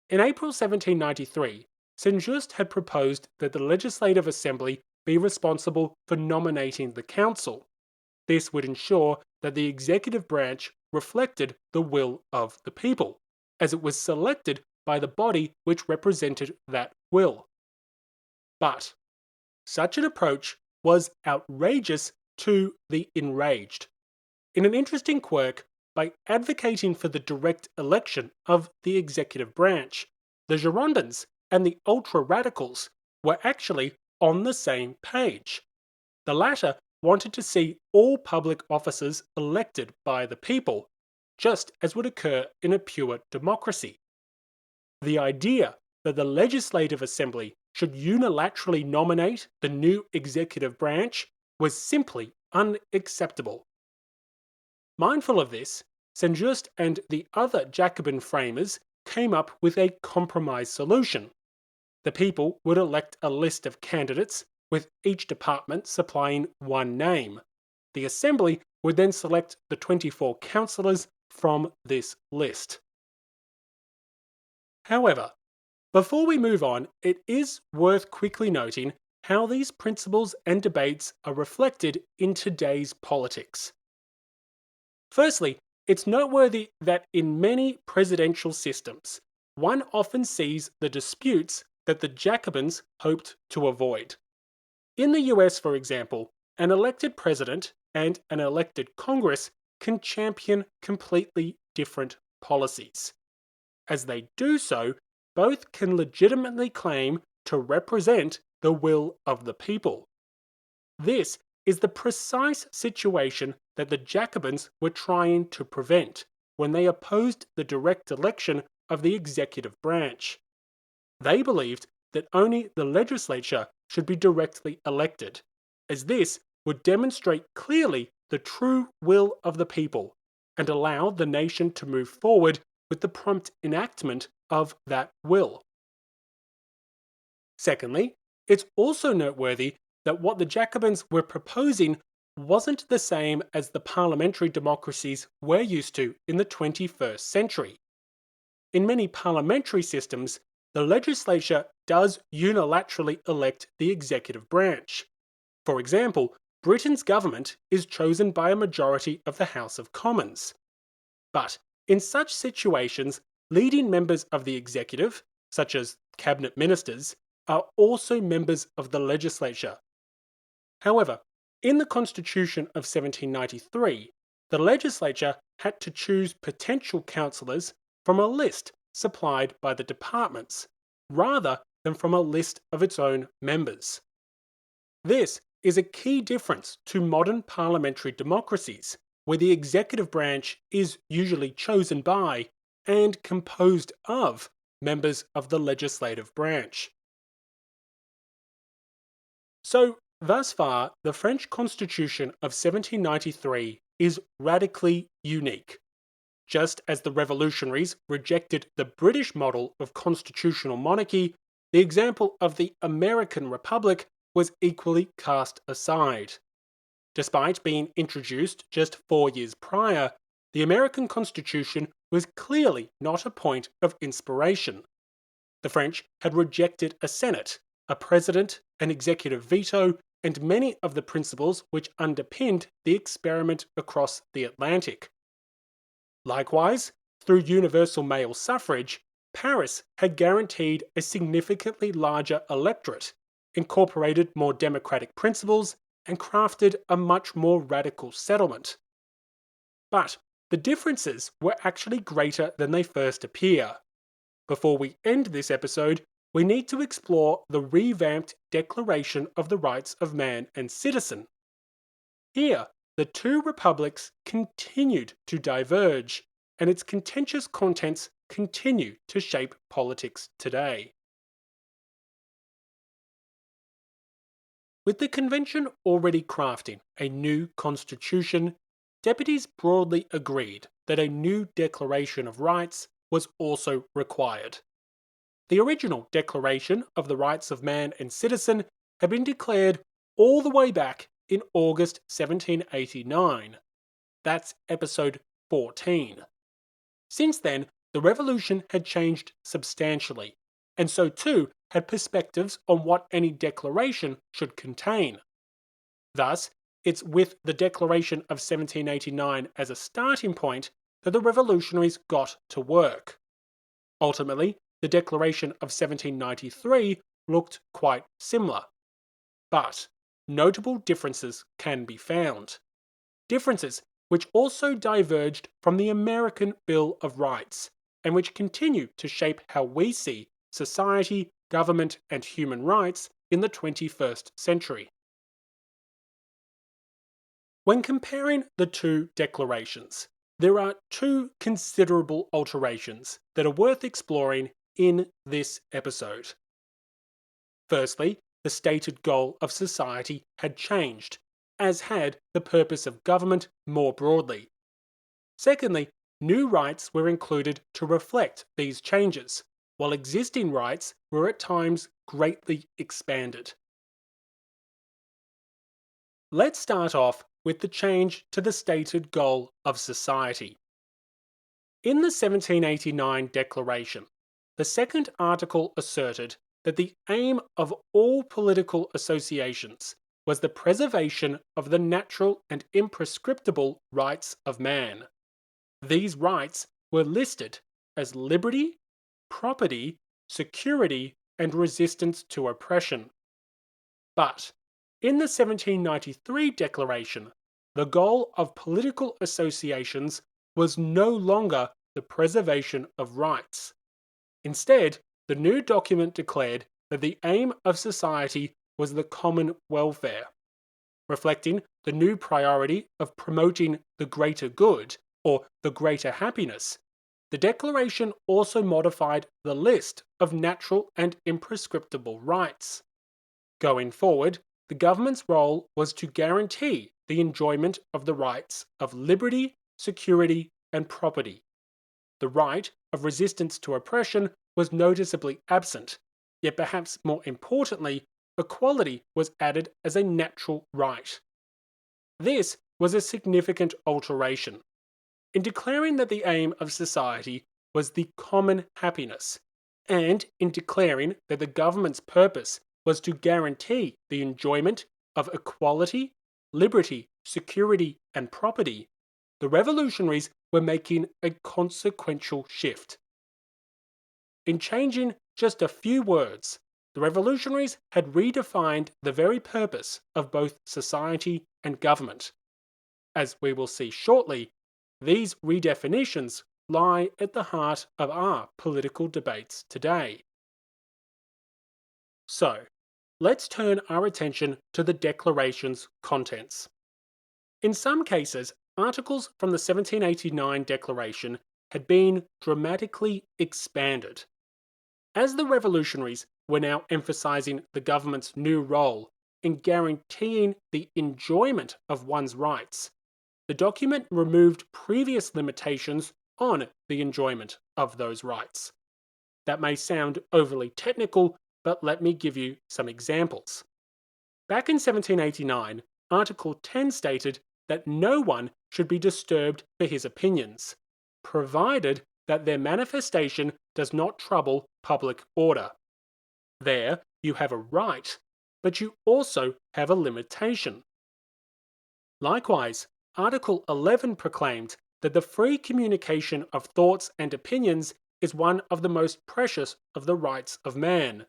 In April 1793, Saint-Just had proposed that the Legislative Assembly be responsible for nominating the council. This would ensure that the executive branch reflected the will of the people, as it was selected by the body which represented that will. But such an approach was outrageous to the enraged. In an interesting quirk, by advocating for the direct election of the executive branch, the Girondins and the ultra-radicals were actually on the same page. The latter wanted to see all public officers elected by the people, just as would occur in a pure democracy. The idea that the Legislative Assembly should unilaterally nominate the new executive branch was simply unacceptable. Mindful of this, Saint-Just and the other Jacobin framers came up with a compromise solution. The people would elect a list of candidates, with each department supplying one name. The Assembly would then select the 24 councillors from this list. However, before we move on, it is worth quickly noting how these principles and debates are reflected in today's politics. Firstly, it's noteworthy that in many presidential systems, one often sees the disputes that the Jacobins hoped to avoid. In the US, for example, an elected president and an elected Congress can champion completely different policies. As they do so, both can legitimately claim to represent the will of the people. This is the precise situation that the Jacobins were trying to prevent when they opposed the direct election of the executive branch. They believed that only the legislature should be directly elected, as this would demonstrate clearly the true will of the people and allow the nation to move forward with the prompt enactment of that will. Secondly, it's also noteworthy that what the Jacobins were proposing wasn't the same as the parliamentary democracies we're used to in the 21st century. In many parliamentary systems, the legislature does unilaterally elect the executive branch. For example, Britain's government is chosen by a majority of the House of Commons. But in such situations, leading members of the executive, such as cabinet ministers, are also members of the legislature. However, in the Constitution of 1793, the legislature had to choose potential councillors from a list supplied by the departments, rather than from a list of its own members. This is a key difference to modern parliamentary democracies, where the executive branch is usually chosen by and composed of members of the legislative branch. So, thus far, the French Constitution of 1793 is radically unique. Just as the revolutionaries rejected the British model of constitutional monarchy, the example of the American Republic was equally cast aside. Despite being introduced just 4 years prior, the American Constitution was clearly not a point of inspiration. The French had rejected a Senate, a president, an executive veto, and many of the principles which underpinned the experiment across the Atlantic. Likewise, through universal male suffrage, Paris had guaranteed a significantly larger electorate, incorporated more democratic principles, and crafted a much more radical settlement. But the differences were actually greater than they first appear. Before we end this episode, we need to explore the revamped Declaration of the Rights of Man and Citizen. Here, the two republics continued to diverge, and its contentious contents continue to shape politics today. With the convention already crafting a new constitution, deputies broadly agreed that a new Declaration of Rights was also required. The original Declaration of the Rights of Man and Citizen had been declared all the way back in August 1789. That's episode 14. Since then, the revolution had changed substantially, and so too had perspectives on what any declaration should contain. Thus, it's with the Declaration of 1789 as a starting point that the revolutionaries got to work. Ultimately, the Declaration of 1793 looked quite similar. But notable differences can be found. Differences which also diverged from the American Bill of Rights, and which continue to shape how we see society, government, and human rights in the 21st century. When comparing the two declarations, there are two considerable alterations that are worth exploring in this episode. Firstly, the stated goal of society had changed, as had the purpose of government more broadly. Secondly, new rights were included to reflect these changes, while existing rights were at times greatly expanded. Let's start off with the change to the stated goal of society. In the 1789 Declaration, the second article asserted that the aim of all political associations was the preservation of the natural and imprescriptible rights of man. These rights were listed as liberty, property, security, and resistance to oppression. But in the 1793 Declaration, the goal of political associations was no longer the preservation of rights. Instead, the new document declared that the aim of society was the common welfare. Reflecting the new priority of promoting the greater good, or the greater happiness, the Declaration also modified the list of natural and imprescriptible rights. Going forward, the government's role was to guarantee the enjoyment of the rights of liberty, security, and property. The right of resistance to oppression was noticeably absent, yet perhaps more importantly, equality was added as a natural right. This was a significant alteration. In declaring that the aim of society was the common happiness, and in declaring that the government's purpose was to guarantee the enjoyment of equality, liberty, security, and property, the revolutionaries were making a consequential shift. In changing just a few words, the revolutionaries had redefined the very purpose of both society and government. As we will see shortly, these redefinitions lie at the heart of our political debates today. So, let's turn our attention to the Declaration's contents. In some cases, articles from the 1789 Declaration had been dramatically expanded. As the revolutionaries were now emphasizing the government's new role in guaranteeing the enjoyment of one's rights, the document removed previous limitations on the enjoyment of those rights. That may sound overly technical, but let me give you some examples. Back in 1789, Article 10 stated that no one should be disturbed for his opinions, provided that their manifestation does not trouble public order. There, you have a right, but you also have a limitation. Likewise, Article 11 proclaimed that the free communication of thoughts and opinions is one of the most precious of the rights of man.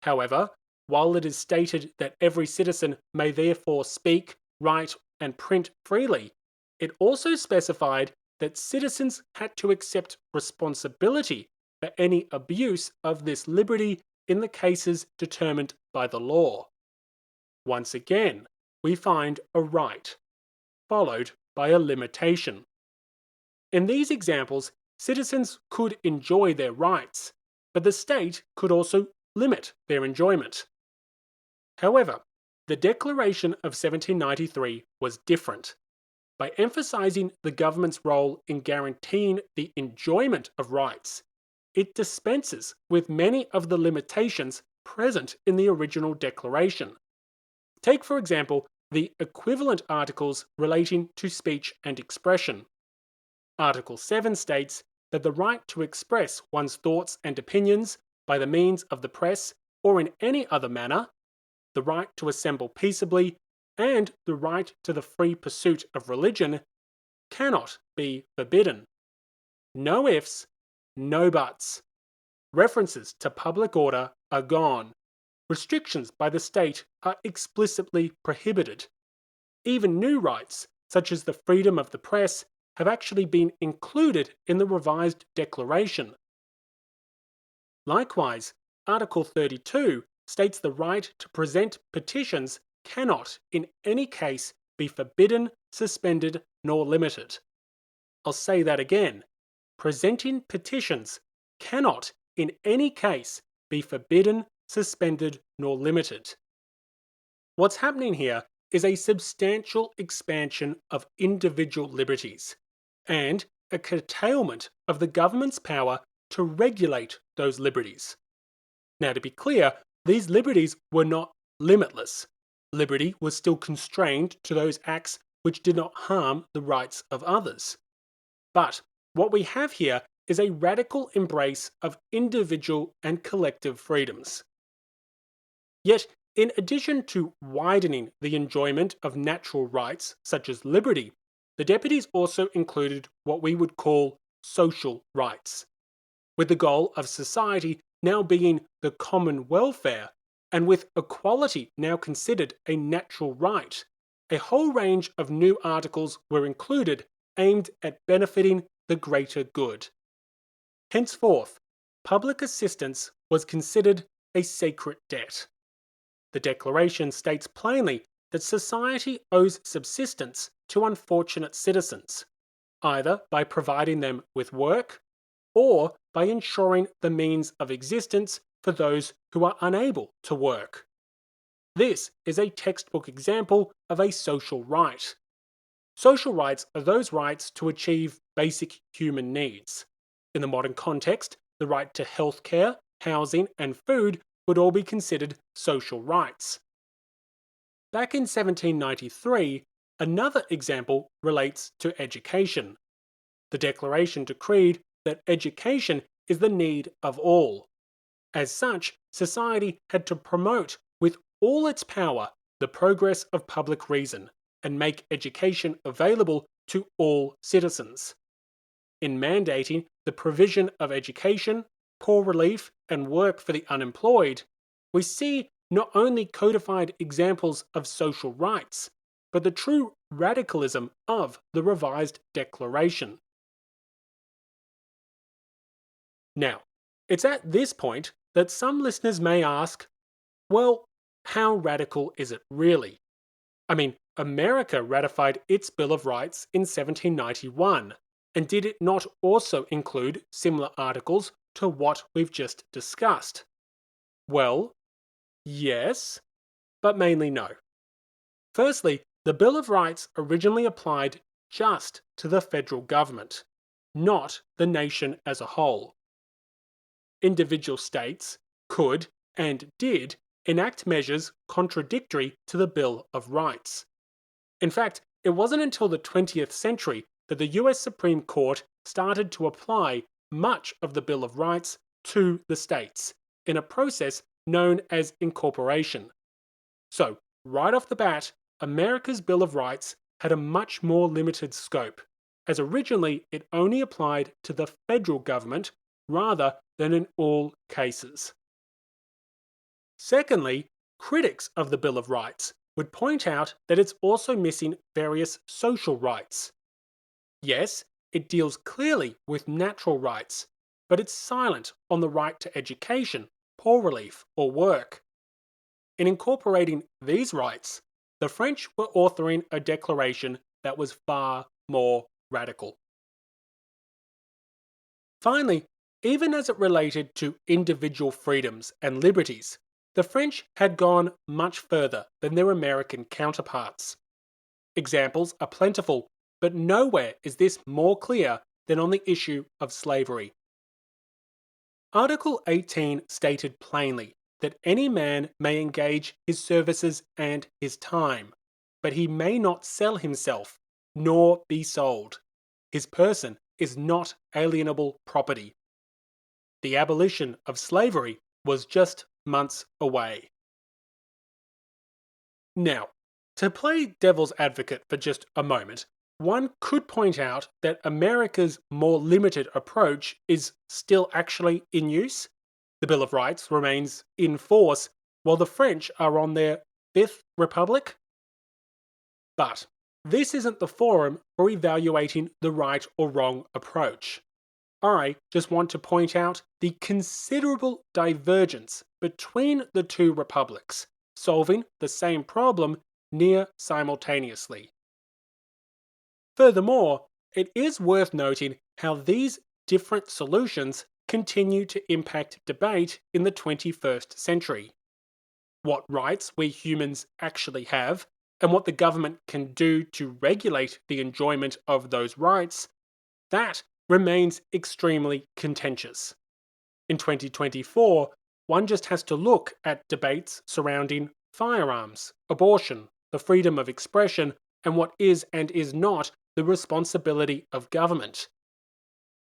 However, while it is stated that every citizen may therefore speak, write, and print freely, it also specified that citizens had to accept responsibility for any abuse of this liberty in the cases determined by the law. Once again, we find a right, followed by a limitation. In these examples, citizens could enjoy their rights, but the state could also limit their enjoyment. However, the Declaration of 1793 was different. by emphasizing the government's role in guaranteeing the enjoyment of rights, it dispenses with many of the limitations present in the original Declaration. Take, for example, the equivalent articles relating to speech and expression. Article 7 states that the right to express one's thoughts and opinions by the means of the press or in any other manner, the right to assemble peaceably, and the right to the free pursuit of religion cannot be forbidden. No ifs, no buts. References to public order are gone. Restrictions by the state are explicitly prohibited. Even new rights, such as the freedom of the press, have actually been included in the revised declaration. Likewise, Article 32 states the right to present petitions cannot in any case be forbidden, suspended, nor limited. I'll say that again. Presenting petitions cannot in any case be forbidden, suspended, nor limited. What's happening here is a substantial expansion of individual liberties and a curtailment of the government's power to regulate those liberties. Now, to be clear, these liberties were not limitless. Liberty was still constrained to those acts which did not harm the rights of others. But what we have here is a radical embrace of individual and collective freedoms. Yet, in addition to widening the enjoyment of natural rights such as liberty, the deputies also included what we would call social rights, with the goal of society now being the common welfare, and with equality now considered a natural right. A whole range of new articles were included aimed at benefiting the greater good. Henceforth, public assistance was considered a sacred debt. The Declaration states plainly that society owes subsistence to unfortunate citizens, either by providing them with work or by ensuring the means of existence for those who are unable to work. This is a textbook example of a social right. Social rights are those rights to achieve basic human needs. In the modern context, the right to healthcare, housing, and food would all be considered social rights. Back in 1793, another example relates to education. The Declaration decreed that education is the need of all. As such, society had to promote with all its power the progress of public reason and make education available to all citizens. In mandating the provision of education, poor relief, and work for the unemployed, we see not only codified examples of social rights, but the true radicalism of the revised Declaration. Now, it's at this point that some listeners may ask, well, how radical is it really? I mean, America ratified its Bill of Rights in 1791, and did it not also include similar articles to what we've just discussed? Well, yes, but mainly no. Firstly, the Bill of Rights originally applied just to the federal government, not the nation as a whole. Individual states could and did enact measures contradictory to the Bill of Rights. In fact, it wasn't until the 20th century that the US Supreme Court started to apply much of the Bill of Rights to the states in a process known as incorporation. So, right off the bat, America's Bill of Rights had a much more limited scope, as originally it only applied to the federal government rather than in all cases. Secondly, critics of the Bill of Rights would point out that it's also missing various social rights. Yes, it deals clearly with natural rights, but it's silent on the right to education, poor relief, or work. In incorporating these rights, the French were authoring a declaration that was far more radical. Finally, even as it related to individual freedoms and liberties, the French had gone much further than their American counterparts. Examples are plentiful, but nowhere is this more clear than on the issue of slavery. Article 18 stated plainly that any man may engage his services and his time, but he may not sell himself, nor be sold. His person is not alienable property. The abolition of slavery was just months away. Now, to play devil's advocate for just a moment, one could point out that America's more limited approach is still actually in use. The Bill of Rights remains in force while the French are on their Fifth Republic. But this isn't the forum for evaluating the right or wrong approach. I just want to point out the considerable divergence between the two republics, solving the same problem near simultaneously. Furthermore, it is worth noting how these different solutions continue to impact debate in the 21st century. What rights we humans actually have, and what the government can do to regulate the enjoyment of those rights, that remains extremely contentious. In 2024, one just has to look at debates surrounding firearms, abortion, the freedom of expression, and what is and is not the responsibility of government.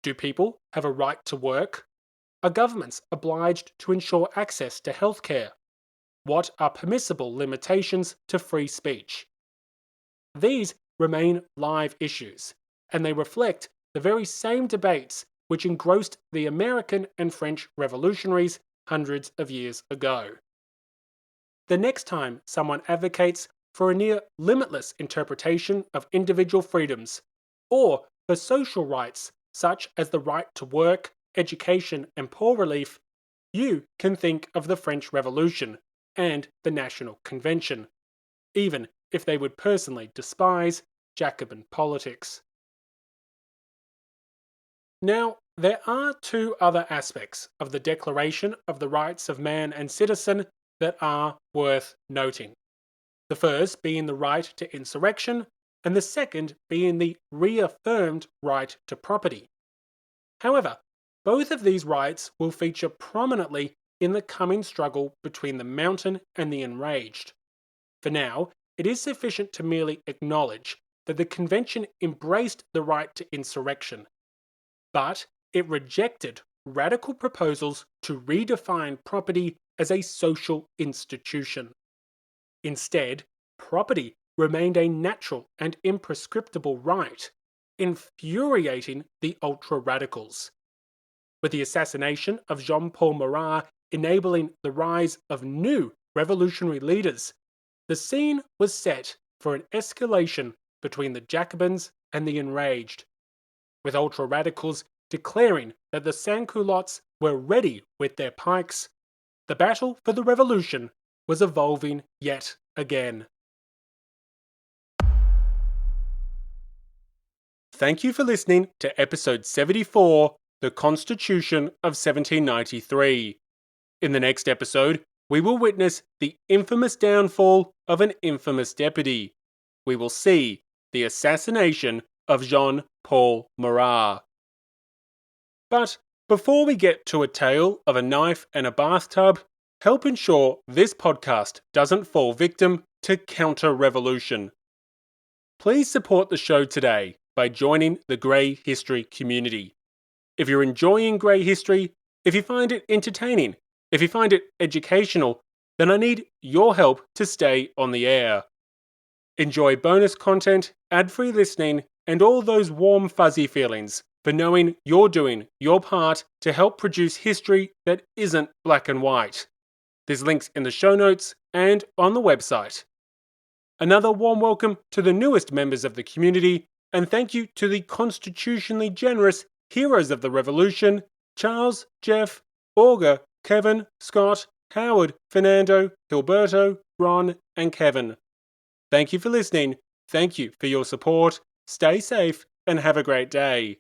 Do people have a right to work? Are governments obliged to ensure access to healthcare? What are permissible limitations to free speech? These remain live issues, and they reflect the very same debates which engrossed the American and French revolutionaries hundreds of years ago. The next time someone advocates for a near limitless interpretation of individual freedoms, or for social rights such as the right to work, education, and poor relief, you can think of the French Revolution and the National Convention, even if they would personally despise Jacobin politics. Now, there are two other aspects of the Declaration of the Rights of Man and Citizen that are worth noting. The first being the right to insurrection, and the second being the reaffirmed right to property. However, both of these rights will feature prominently in the coming struggle between the mountain and the enraged. For now, it is sufficient to merely acknowledge that the Convention embraced the right to insurrection, but it rejected radical proposals to redefine property as a social institution. Instead, property remained a natural and imprescriptible right, infuriating the ultra-radicals. With the assassination of Jean-Paul Marat enabling the rise of new revolutionary leaders, the scene was set for an escalation between the Jacobins and the enraged, with ultra-radicals declaring that the sans-culottes were ready with their pikes. The battle for the revolution was evolving yet again. Thank you for listening to episode 74, The Constitution of 1793. In the next episode, we will witness the infamous downfall of an infamous deputy. We will see the assassination of Jean-Paul Marat. But before we get to a tale of a knife and a bathtub, help ensure this podcast doesn't fall victim to counter-revolution. Please support the show today by joining the Grey History community. If you're enjoying Grey History, if you find it entertaining, if you find it educational, then I need your help to stay on the air. Enjoy bonus content, ad-free listening, and all those warm fuzzy feelings for knowing you're doing your part to help produce history that isn't black and white. There's links in the show notes and on the website. Another warm welcome to the newest members of the community, and thank you to the constitutionally generous heroes of the revolution, Charles, Jeff, Olga, Kevin, Scott, Howard, Fernando, Gilberto, Ron, and Kevin. Thank you for listening. Thank you for your support. Stay safe and have a great day.